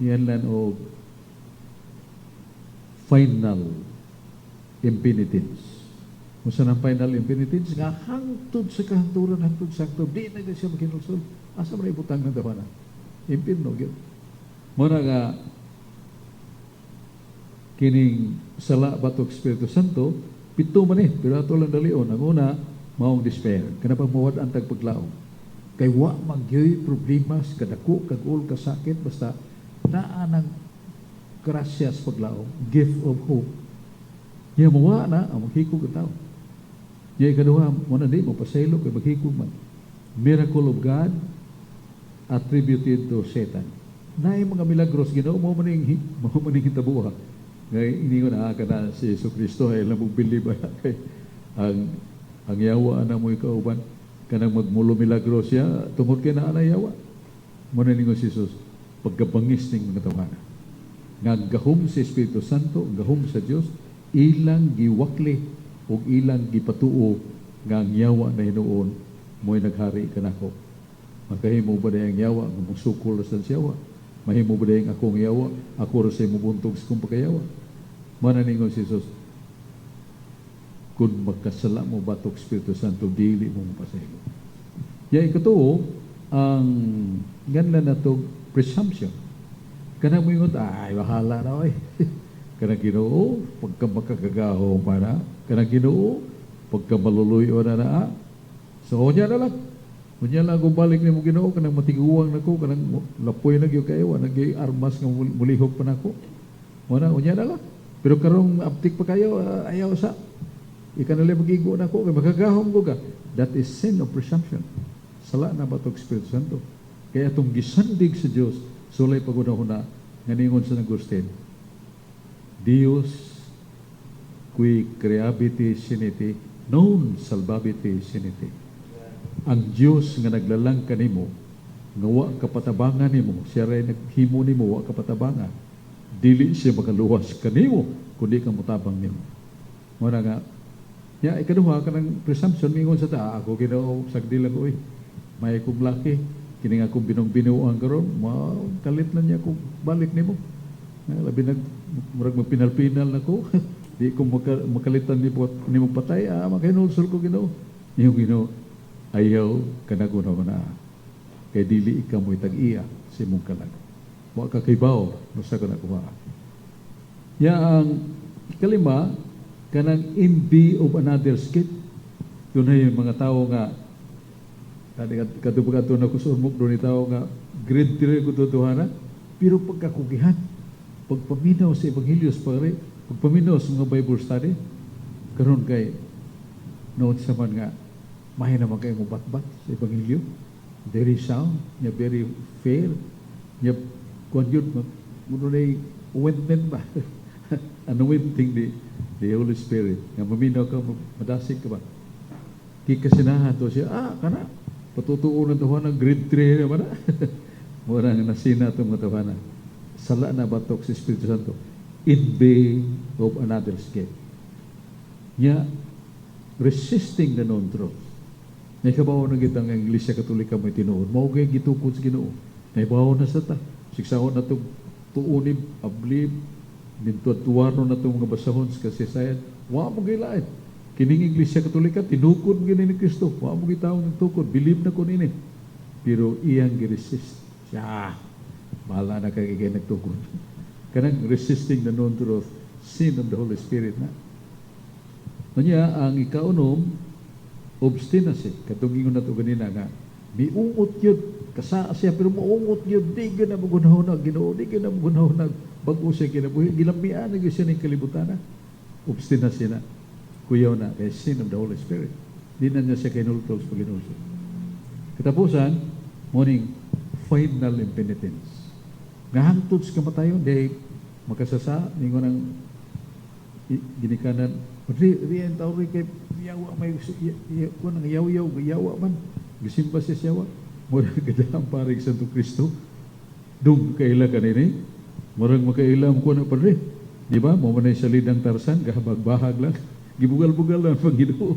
yan lan o final impenitence. Kung saan ang final impenitence, nga hangtod sa kahanturan, hangtod sa hangtod, di na siya makinulsol. Asa man ibutang ng tawanan? Impino, yun. Muna nga, kining sala batok Espiritu Santo, pito man pero ato lang dalion. Ang una, maong despair. Kanapang mawad ang tagpaglaong. Kay wa magyoy problema sa kadako, kagul, kasakit, basta naa ng grasya sa paglaong, gift of hope. Niya mawa na, ang maghikog ang tao. Niya ikaduha, muna di, mapasaylo, kay maghikog man. Miracle of God attributed to Satan. Na yung mga milagros, Ginoo, mo maning hitabuha. Ngay ini ko na kana si Yesu Kristo ay lamog believe kay ang yawa na mo ikauban kanang magmulo milagro siya tungod kay naa yawa. Mo na ningon si Jesus pagkabangis ning mga tawanan. Nga gahom sa Espiritu Santo, gahom sa Dios, ilang giwakli ug ilang gipatuo nga ang yawa na hinuon mo'y naghari kanako. Makahimo ba dayang yawa nga magsukol sa yawa? Mahimo ba dayang akong yawa? Ako ra say mubuntog sa kong pagkayawa. Mananingon si Jesus, kung magkasala mo batok Espiritu Santo, dili mo mapasaylo. Yan ikatuo, ang ganla na ito, presumption. Kanang mo ingot, ay, bahala na, ay. Kanang Ginoo, pagka makakagaho pa na. Kanang Ginoo, pagka maluluyo na na. So, niya na lang. Kunya lang kung balik ni mo Ginoo, kanang matiguwang na ko, kanang lapoy na gyud kayo, nagay armas nga mulihok pa nako. Muna, unya na lang. Pero karong aptik pa kayo, ayaw sa. Ika na lang magigo na ko, kay magagahom ko ka. That is sin of presumption. Sala na batok Espiritu Santo. Kaya itong gisandig sa Diyos, sulay paguna-huna, nga ningon sa Agustin, Dios qui creabiti siniti, non salvabiti siniti. Ang Diyos nga naglalang kanimo, nga wa kapatabangan nimo, siya rin naghimo nimo, wa kapatabangan. Dili siya makaluwas kanimo, kundi ka mutabang nimo. Muna nga, ya, ikaduha ka ng presumption, mingon sa ta, ako Ginoo, sagdi lang ko may kong laki, kini nga akong binong-binuang karon, kalit na niya kung balik nimo. Labi murag magpinal-pinal na ko, di ko makalitan nimo patay, makahinulsol ko Ginoo. Yung Ginoo, ayaw kanaguna na, kay dili ikaw mo'y tag-iya si mong kalag. Wa ka kaybaw, basta ko nakuha. Ya ang ikalima, kanang envy of another's gift. Yun na yung mga tao nga, katubagat na ko sumuk doon yung tao nga, grade 3 ko tutuhanan, pero pagkakugihan, pagpaminaw sa Evanghelios, pagpaminaw sa mga Bible study, karon kay, noon sa man nga, mahin naman kayo mo bat-bat sa Evangelio, very sound, niya very fair, niya kung yun, muna na yung ointment ba? Anointing the Holy Spirit. Nga maminaw ka, madasig ka ba? Kikasinahan to siya, kana, patutuunan to ng grade 3 naman na. Muna nga nasina itong matawanan. Sala na batok si Espiritu Santo. Envy of another's gift. Niya, resisting the non-truth. May kabaw na kitang ang Iglesia Katolika may tinuod. Maugay gitukod sa Ginoo. May bawo na sa ta. Siksahon na itong tuunib, ablib, nintuatuwaro na itong mga basahon sa kasaysayan. Wa mo gilain. Kining Iglesia Katolika, tinukod gini ni Kristo. Wa mo gitaw ng tukod. Believe na ko nini. Pero iyang giresist. Siya, bahala na kagigay nagtukod. Kanang resisting the non-truth, sin of the Holy Spirit na. Kanya, ang ikaunom, obstinacy. Katungingon na ito ganina nga, miungot yun, kasa siya, pero maungot yun, di ka na magunahunag, Ginoo, di ka na magunahunag, bago siya kinabuhi, gilamian na siya ng kalibutan na. Obstinacy na, kuyaw na, kaya sin of the Holy Spirit. Di na niya siya kinultol sa Panginoon. Katapusan, morning, final impenitence. Ngahangtod sa kamatayon, di makasasa, ningon ang ginikanan, riyan tao rin kay yawa, may kunang yawa man, gisimba siya yawa, murang kadang paring Santo Kristo, dung kaila ka nini, murang makailam ko na padre, di ba? Mamanay sa lidang Tarsan, gahabag-bahag lang, gibugal-bugal lang pag Ginoo.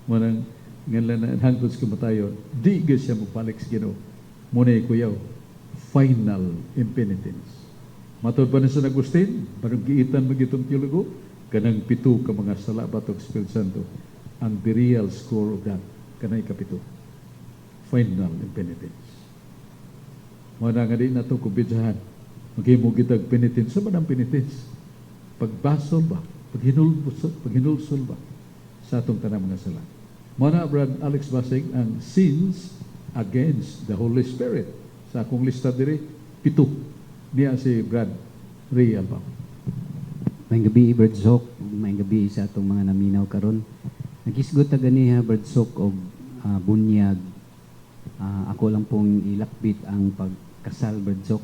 Murang ngalan na hangtod sa kamatayon, di ka siya mapalik sa Ginoo. Munay kuyaw, final impenitence. Matod pa na sa Agustin, parang giitan magitong teologo, kanang 7 ka mga sala batok Espiritu Santo, ang the real score of God, kanang 7. Final impenitence. Muna nga di na ito kubidsahan, maghimog itag penitence. Sa manang penitence? Pagbasol ba? Paghinulsol ba? Sa atong tanang mga sala. Muna, Brad Alex Basig, ang sins against the Holy Spirit. Sa akong lista diri, 7. Niya si Brad Ray Albam. Maayong gabi, Brad Sok. Maayong gabi sa atong mga naminaw karon. Nagisgot ta ganiha, Brad Sok, og bunyag. Ako lang pong ilakbit ang pagkasal, Brad Sok.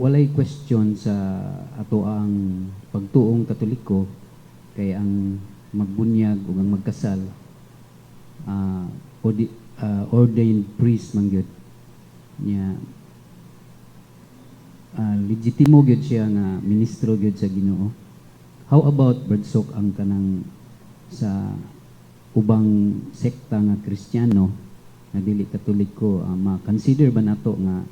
Walay question sa ato ang pagtuong Katoliko, kay ang magbunyag o ang magkasal, ordained priest man gyud niya. Legitimo gyud siya nga ministro gyud sa Ginoo. How about, Brad Sok, ang kanang sa ubang sekta nga Kristiyano nga dili Katoliko, ma-consider ba nato nga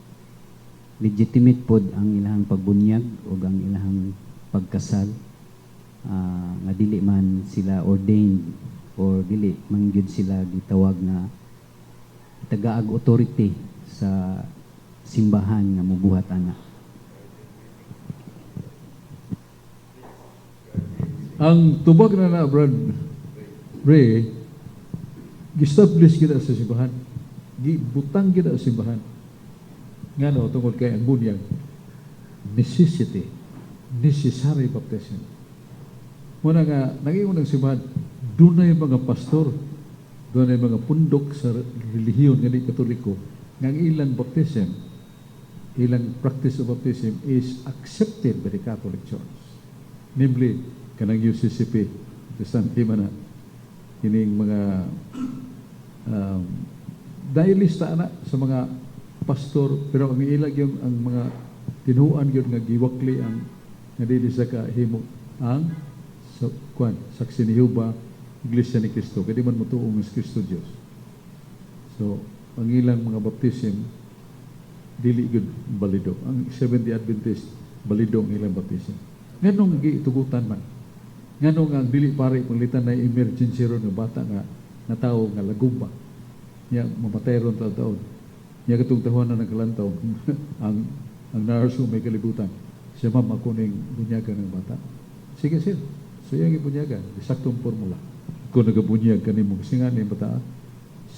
legitimate pod ang ilahang pagbunyag o ang ilahang pagkasal, nga dili man sila ordained or dili man gyud sila gitawag na tagaag authority sa simbahan nga mubuhat ana? Ang tubag na Brad Ray, gi-establish kita sa simbahan. Gibutang kita sa simbahan. Nga no, tungkol kay ang bunyag. Necessity. Necessary baptism. Muna nga, nag-iwan ng simbahan, doon na yung mga pastor doon ay mga pundok sa relihiyon nga di Katoliko nga ang ilang baptism, ilang practice of baptism is accepted by the Catholic Church. Namely, kanang UCCP, Protestant na kining mga dahil lista na sa mga pastor, pero ang ilag yung ang mga tinuan yun nga giwakli ang nga dili sa kahimo ang saksi ni Jehova, Iglesia ni Cristo, kaya di man mutuong is Cristo Diyos. So, ang ilang mga baptism, dili good balido. Ang Seventh-day Adventist, balido ang ilang baptism. Nganong gitugutan man? Nganong ang dili pare panglitan na emergency ron ng bata nga tao nga lagumba. Niya, mamatay ron taon. Niya katong tahuan na nagkalantaw, ang nurse may kalibutan. Siya ma'am, ako ning bunyagan ng bata. Sige, sir. So, yung ibunyagan, saktong formula. Ako nagabunyag kanimo kasi nga ni bata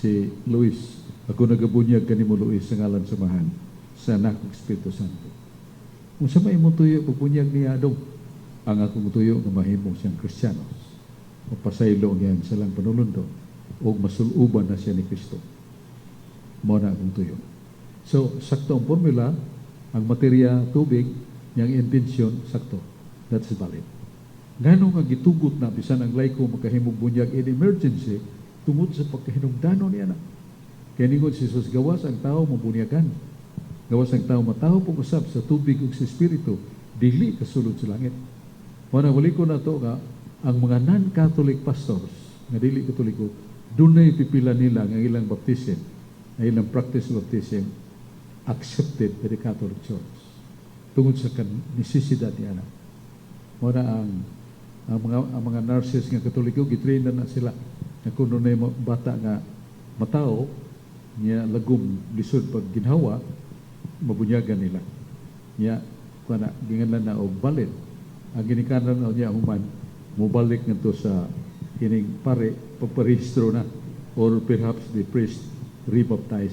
si Luis. Ako nagabunyag kanimo Luis sa ngalan samahan sa anak ng Espiritu Santo. Kung sa may mutuyo pagbunyag niya adong ang akong mutuyo nga mahimo siyang Kristiyanos. Mapasaylo niyan sa lang panulundo o masuluban na siya ni Kristo. Mao na akong tuyo. So, sakto ang formula, ang materya tubig, yang intensyon, sakto. That's valid. Ngano nga gitugot na bisan ang laiko makahimog bunyag in emergency tungod sa pagkahinungdanon niya na. Kaya ningon si Jesus, gawas ang tao mabunyagan. Gawas ang tao mataho pag-usap sa tubig ug sa espiritu, dili kasulod sa langit. Muna wali ko na to nga, ang mga non-Catholic pastors, nga dili Katoliko, dunay pipila nila ng ilang baptism, ang ilang practice of baptism, accepted by the Catholic Church. Tungod sa necesidad niya na. Muna ang mga nurses nga Katoliko, gitrain na sila na kung doon na bata nga matao, niya lagom lisod pag ginhawa, mabunyagan nila. Niya, kuna, ginganlan na o balit. Ang ginikanan na niya human, mubalik nga to sa kining pare, pagparehistro na, or perhaps the priest rebaptize.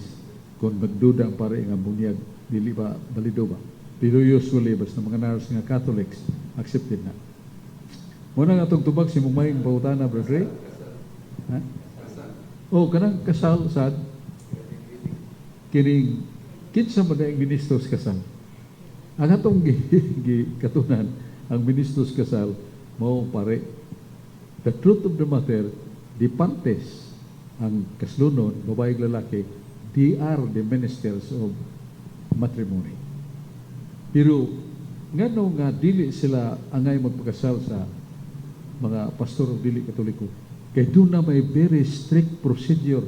Kung magduda ang pare nga bunyag, dili ba, balido ba? Pero usually, basta mga nurse nga Catholics, accepted na. Muna nga itong tubag, si Mumaying Bautana, Brother Ray. Ha? O, kanang kasal, sad, kining, kinsa man na yung ministros kasal. Ang atong katunan, ang ministros kasal, mao pare, the truth of the matter, the pantes, ang kaslunon, babaeng lalaki, they are the ministers of matrimony. Pero, nga dili sila angay magpakasal sa mga pastor of dili Katoliko. Kaya doon na may very strict procedure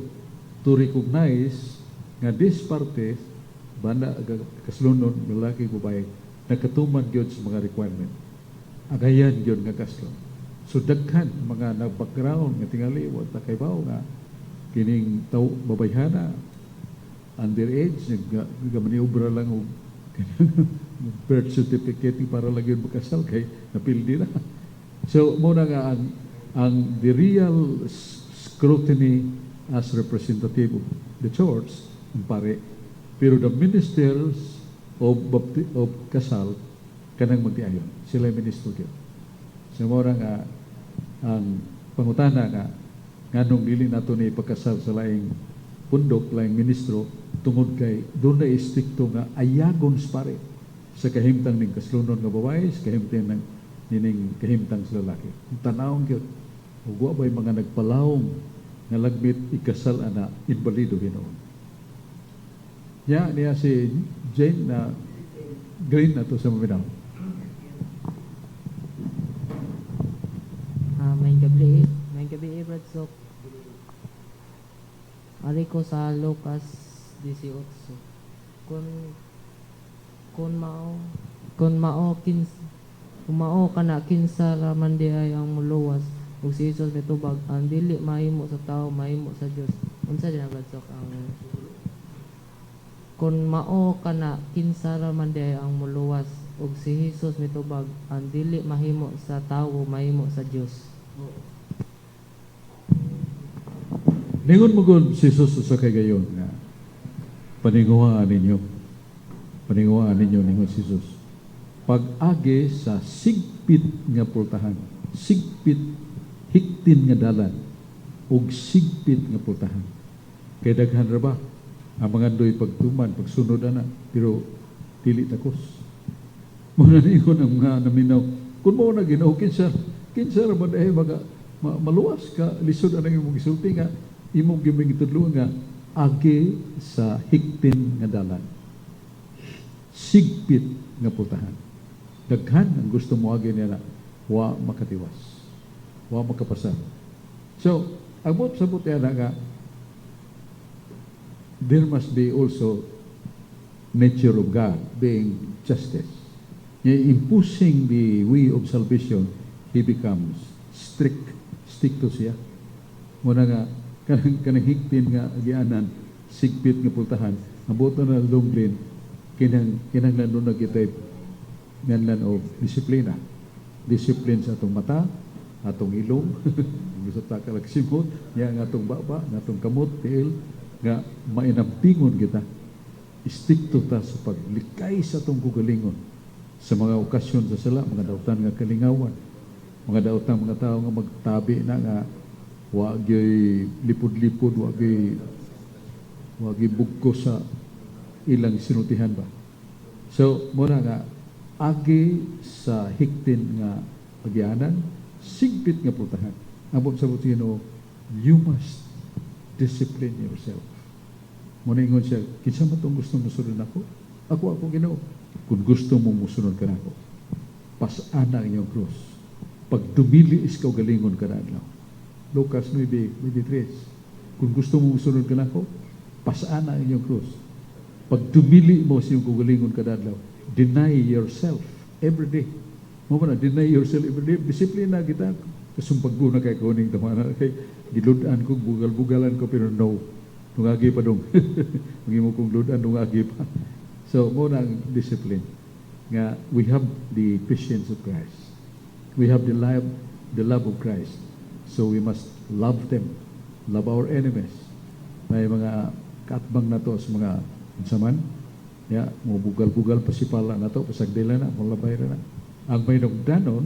to recognize nga this party, banda kaslunon, lalaki, babae, nakatuman yun sa mga requirement. Agayan yun nga kaslon. So daghan mga nag-background nga tingali, wata kay bao nga kining babayhana, underage, nagmaniobra lang o birth certificate para lang yun makasal kay napildi na. So muna nga ang the real scrutiny as representative of the church, pare, pero the ministers of kasal kanang magtiayon, sila yung ministro yun. So muna nga ang pangutana nga nganong dili nato ni pagkasal sa laing pundok, laing ministro, tungod kay doon na istikto nga ayagon pare sa kahimtang ng kaslunon nga babae, sa kahimtang ng nining kahimtang sa lalaki. Tanawang yun, ugwa ba'y mga nagpalawong nga lagmit ikasal ana inbalido ginoon. Niya si Jane na green na to sa maminaw. May gabi Brad Sok. Ari ko sa Lucas 18. Kung mao kana kinsa raman di ay ang muluwas ug si Jesus mitubag ang dili mahimo sa tao mahimo sa Dios. Unsa din Brad Sok ang kung mao kana kinsa raman di ay ang muluwas ug si Jesus mitubag ang dili mahimo sa tao mahimo sa Dios. Ningon mo gud si Jesus sa kagayon nga paninguhaan ninyo ningon si Jesus. Pag-agi sa sigpit nga pultahan, sigpit hiktin nga dalan, og sigpit nga pultahan. Kay daghan ra ba ang mga doy pagtuman, pagsunod ana, pero dili takos. Muna ningon ang mga naminaw, kung mo na Ginoo, kinsa ra ba dahil maluwas ka, lisod anang imong gisulti nga, imong giming tudlo nga, agi sa hiktin nga dalan. Sigpit nga pultahan. Daghan ang gusto mo agi niya na, wa makatiwas. Wa makapasar. So, abot sa buti nga, there must be also nature of God being justice. Imposing the way of salvation, He becomes stricto siya. Muna nga, kanang higpin nga agianan, sigpit nga pultahan, abot na lumblin, kinahanglan nun na kita'y nganlan o disiplina. Discipline sa atong mata, atong ilong, gusto ta kalagsimot, nga atong baba, nga atong kamot, tiil, nga mainampingon kita. Istikto ta sa paglikay sa atong kugalingon sa mga okasyon sa sala, mga dautan nga kalingawan, mga daotang mga tao nga magtabi na nga wagay lipod-lipod, wagay bugko sa ilang sinutihan ba. So, muna nga, agi sa hiktin nga agyanan, sigpit nga pultahan. Abot sa butino, you must discipline yourself. Muna ingon siya, kinsa man itong gusto mo sunod ako? Ako Ginoo. Kung gusto mo musunod ka na ako, pasana ang iyong krus. Pag dumili is galingon ka na adlaw. Lucas 9:23. Kung gusto mo musunod ka na ako, pasana ang iyong krus. Pag dumili mo sa iyong kagalingon ka na adlaw, deny yourself every day. Mo ba na, deny yourself every day. Disiplina kita. Kasumpag ko na kay kuning tamana. Kay giludan ko, bugal-bugalan ko, pero no. Nungagi pa dong. Nungi mo kong ludan, nungagi pa. So, muna ang discipline. Nga, we have the patience of Christ. We have the love of Christ. So, we must love them. Love our enemies. May mga katbang na to sa mga insaman. Mo bugal-bugal, pasipala na to, pasagdila na, mulabay na. Ang may nagdanon,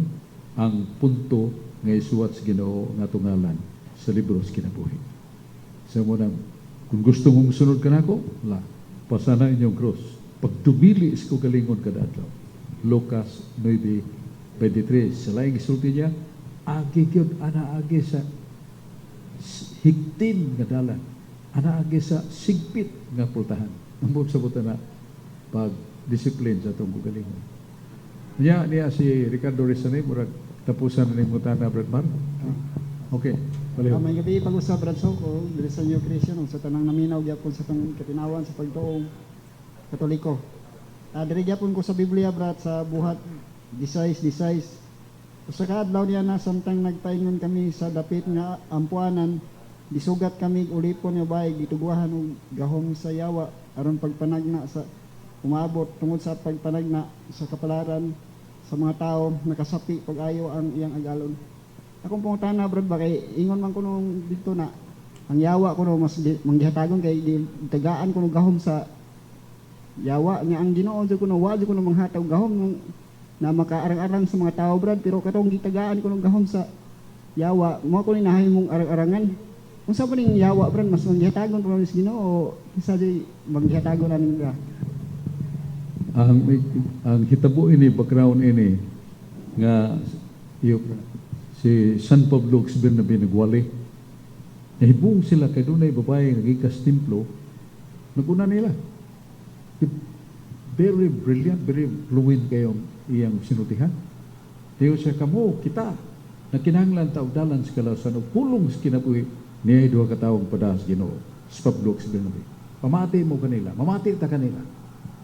ang punto nga isuwat sa Ginoo nga tungalan sa libro sa kinabuhi. So, muna, kung gusto mong sunod ka na ako, pasana inyong cross. Pag dumili is ko galingon ka dadlaw. Lucas 9:23. Sa laing isulti niya, agi yun, agi sa higtin nga dalan. Agi sa sigpit nga pultahan. Ang buong sabutan na pag-discipline sa itong galingon. Niya si Ricardo Rizanay, murag tapusan na mo na Brad Mar. Okay. May gabi pag-usap, Brad Soko, dili sa New Christian, sa tanang naminaw, gyapon sa itong katinawan sa pagtuong Katoliko. Diri gyapon ko sa Biblia, Brad, sa buhat 16. Sa kaadlaw niya na samtang nagpaingon kami sa dapit nga ampuanan, disugat kami ulipon nga bayig, dituguhan og gahom sa yawa aron pagpanagna sa umabot tungod sa pagpanagna sa kapalaran sa mga tao nakasapi pag-ayo ang iyang agalon. Akong pangutana, Brad, ba kay ingon man ko nung dito na ang yawa ko no mas manggihatagon kay tagaan ko no gahom sa yawa nga ang Ginoo jud ko no wa jud ko no manghatag gahom na makaarang-arang sa mga tao, Brad, pero katong gitagaan ko no gahom sa yawa mo ko ni nahimong arang-arangan. Unsa ba ning yawa, Brad, mas manggihatagon pa sa Ginoo o isa di manggihatagon aning ka? Ang hitabo ini, background ini nga si San Pablo Bernabe nagwali. Nahibong sila kay dunay babae nga gikas templo, naguna nila. Very brilliant, very fluent kayong iyang sinutihan. Diyo siya kamo, kita, na kinahanglan taog dalan sa kalawsan o pulong sa kinabuhi niya duha ka taong padas Ginoo, si Pablo Bernabe. Pamati mo kanila, mamati ta kanila.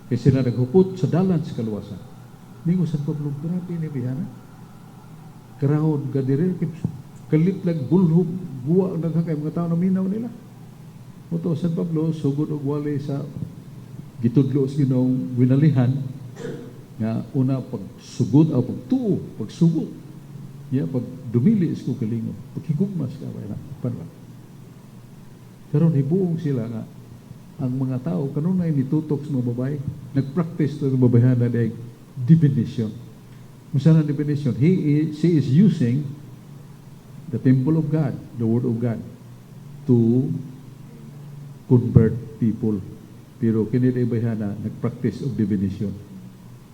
Kaya sila naghupot sa dalan sa kaluwasan. Ningo San Pablo Bernabe ni bihana. Karahon kadire kalitlag bulhog buwa ang kay mga tao na minaw nila. Moto San Pablo sugod og wali sa gitudlo sa Ginoong winalihan nga una pagsugod o pagtuo, pagsugod. Pag dumili is ko kalingon, paghigugmas ka wala para. Karon hibuong sila nga ang mga tao kanunay nitutok sa mga babae, nagpractice to mga babae na divination. Masana definition, she is using the temple of God, the word of God, to convert people. Pero kini ibahana nagpractice of divination.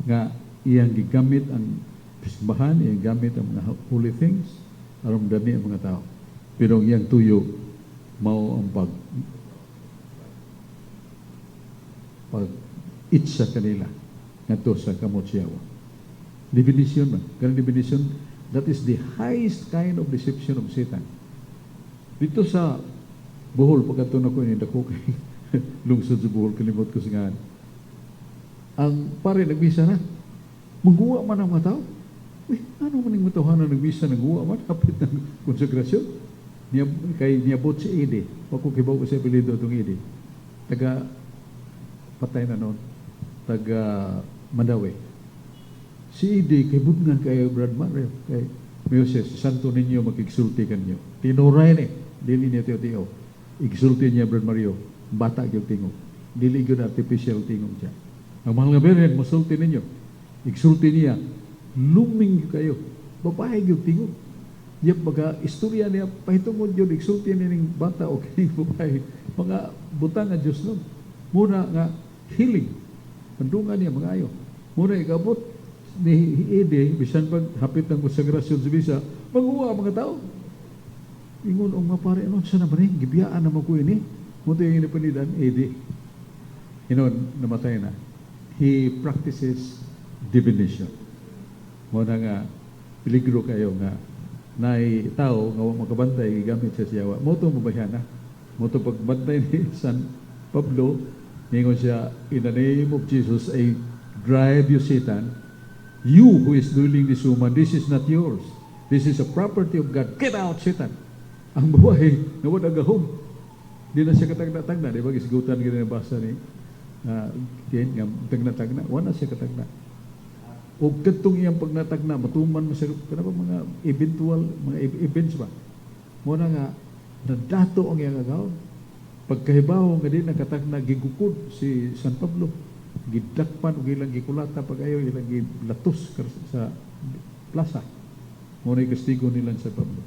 Nga iyang gigamit ang simbahan, iyang gamit ang mga holy things aron dami ang mga tao. Pero ang iyang tuyo mao ang pag itsa kanila ngadto sa kamot siyawa. Divination man. Kanang divination, that is the highest kind of deception of Satan. Dito sa Bohol, pagkatun ako ini dako kay lungsod sa Bohol, kalimot ko sa ngahan. Ang pare nagbisa na, mangguwa man ang mga tao. Ano man yung matawanan nagbisa, nangguwa man, kapit ng konsekrasyon. Niabot si Ede, wako kibaw ko sa apelido itong Ede. Taga, patay na noon, taga Mandawi. Si Ede, kay budngan kayo, Brad Mario, kay Moses, santo ninyo, magigsulti kanyo. Tinuray ni, dili niya tiyo-tiyo. Igsulti niya, Brad Mario, bata yung tingog. Dili yun artificial tingog siya. Ang mahal nga beren, masulti ninyo. Igsulti niya, luming kayo. Babae yung tingog. Diya baga, istorya niya, pahitungod yun, igsulti niya ng bata o kaning babae. Mga butang nga Diyos nun. Muna nga, healing. Pandungan niya, mga ayo. Muna ikabot ni Ede, bisan pag hapit ng konsagrasyon sa bisa, mag-uwa mga tao. Ingon ang mga pare, ano, sana ba rin? Gibiyaan naman ko ini. Munti yung inipanidan, Ede. Inon, namatay na. He practices divination. Muna nga, peligro kayo nga, naay tao nga makabantay gamit sa siyawa. Moto mabayana. Moto pagbantay ni San Pablo, ningon siya, in the name of Jesus, I drive you, Satan. You who is dwelling this woman, this is not yours. This is a property of God. Get out, Satan. Ang babae, nawad agahom. Di na siya katagna-tagna. Di ba, gisgutan gina basa ni Ken, nga tagna-tagna. Wala siya katagna. O katong iyang pagnatagna, matuman mo siya, kanapa mga eventual, mga events ba? Muna nga, nadato ang iyang agahom. Pagkahibaw nga din, nakatagna, gigukod si San Pablo. Gidakpan o ilang gikulata pag ayaw, ilang gilatos sa plaza. Muna yung kastigo nilang San Pablo.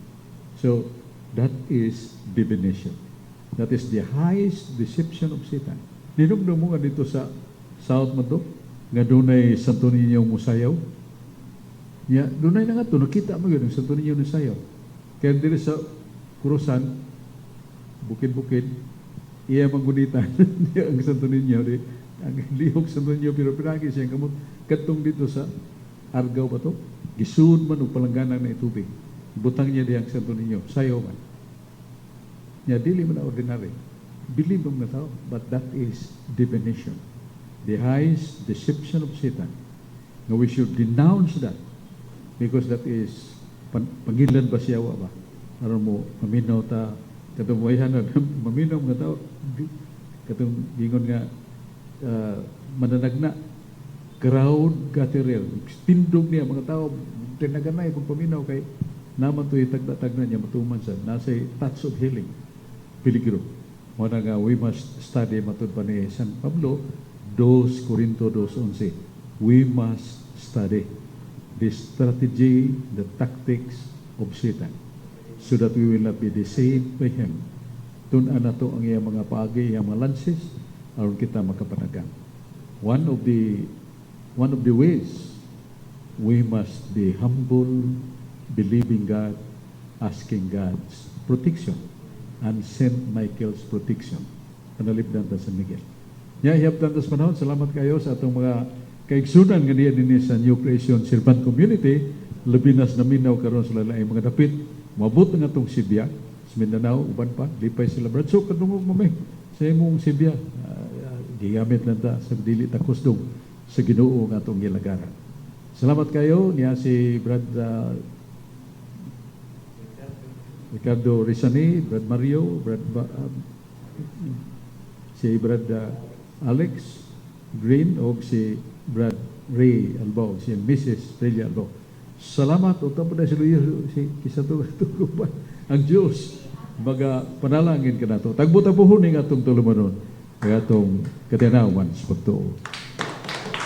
So, that is divination. That is the highest deception of Satan. Ninumdum mo nga dito sa South Mato, nga dunay Santo Niño musayaw. Ya, dunay na nga to, nakita mo yun, ang Santo Niño musayaw. Kaya dito sa Kurusan, bukid-bukid, iya manggunitan, ang Santo Niño, ang lihok Santo Niño, pero pinagi siya kamot, katong dito sa Argao ba to? Gisun man o palangganang na itubig. Butang niya diyang Santo Niño, sayaw man. Niya, dili man na ordinary. Believe mo na tao, but that is divination. The highest deception of Satan. Now we should denounce that because that is pangilan ba siyawa ba? Aron mo, maminaw ta, katong buhayan na, maminaw mga tao, katong gingon nga, mananagna, crowd gatherer, tindog niya, mga tao, tinaganay kung paminaw kay naman to itagna-tagna niya, matuman sa, nasa touch of healing, peligro. Muna nga, we must study, matod pa ni San Pablo, 2 Corinto 2:11. We must study the strategy, the tactics of Satan, so that we will not be deceived by him. Tun-an na to ang iyang mga paagi, iyang mga lances, aron kita makapanagang. One of the ways we must be humble, believing God, asking God's protection, and Saint Michael's protection. Panalipdan ta San Miguel. Hiyaptan ta sa panahon, salamat kayo sa atong mga kaigsunan nga niya din sa New Creation Servant Community, labinas na minaw karon sa lalay mga dapit, mabot nga itong Sibya, sa Mindanao, uban pa, lipay sila. Brad, so katungog mamay, sa imong Sibya, gigamit lang ta sa dili ta kusdong sa Ginoo nga itong gilagaran. Salamat kayo, niya si Brad Ricardo Rizani, Brad Mario, si Brad Alex Green o si Brad Ray Albao, si Mrs. Ray Albao. Salamat o tapos na si Kisato ang Diyos maga panalangin ka na to. Tagbo-tabuhon ng atong tulumanon ng atong katinawan sa pagtuo.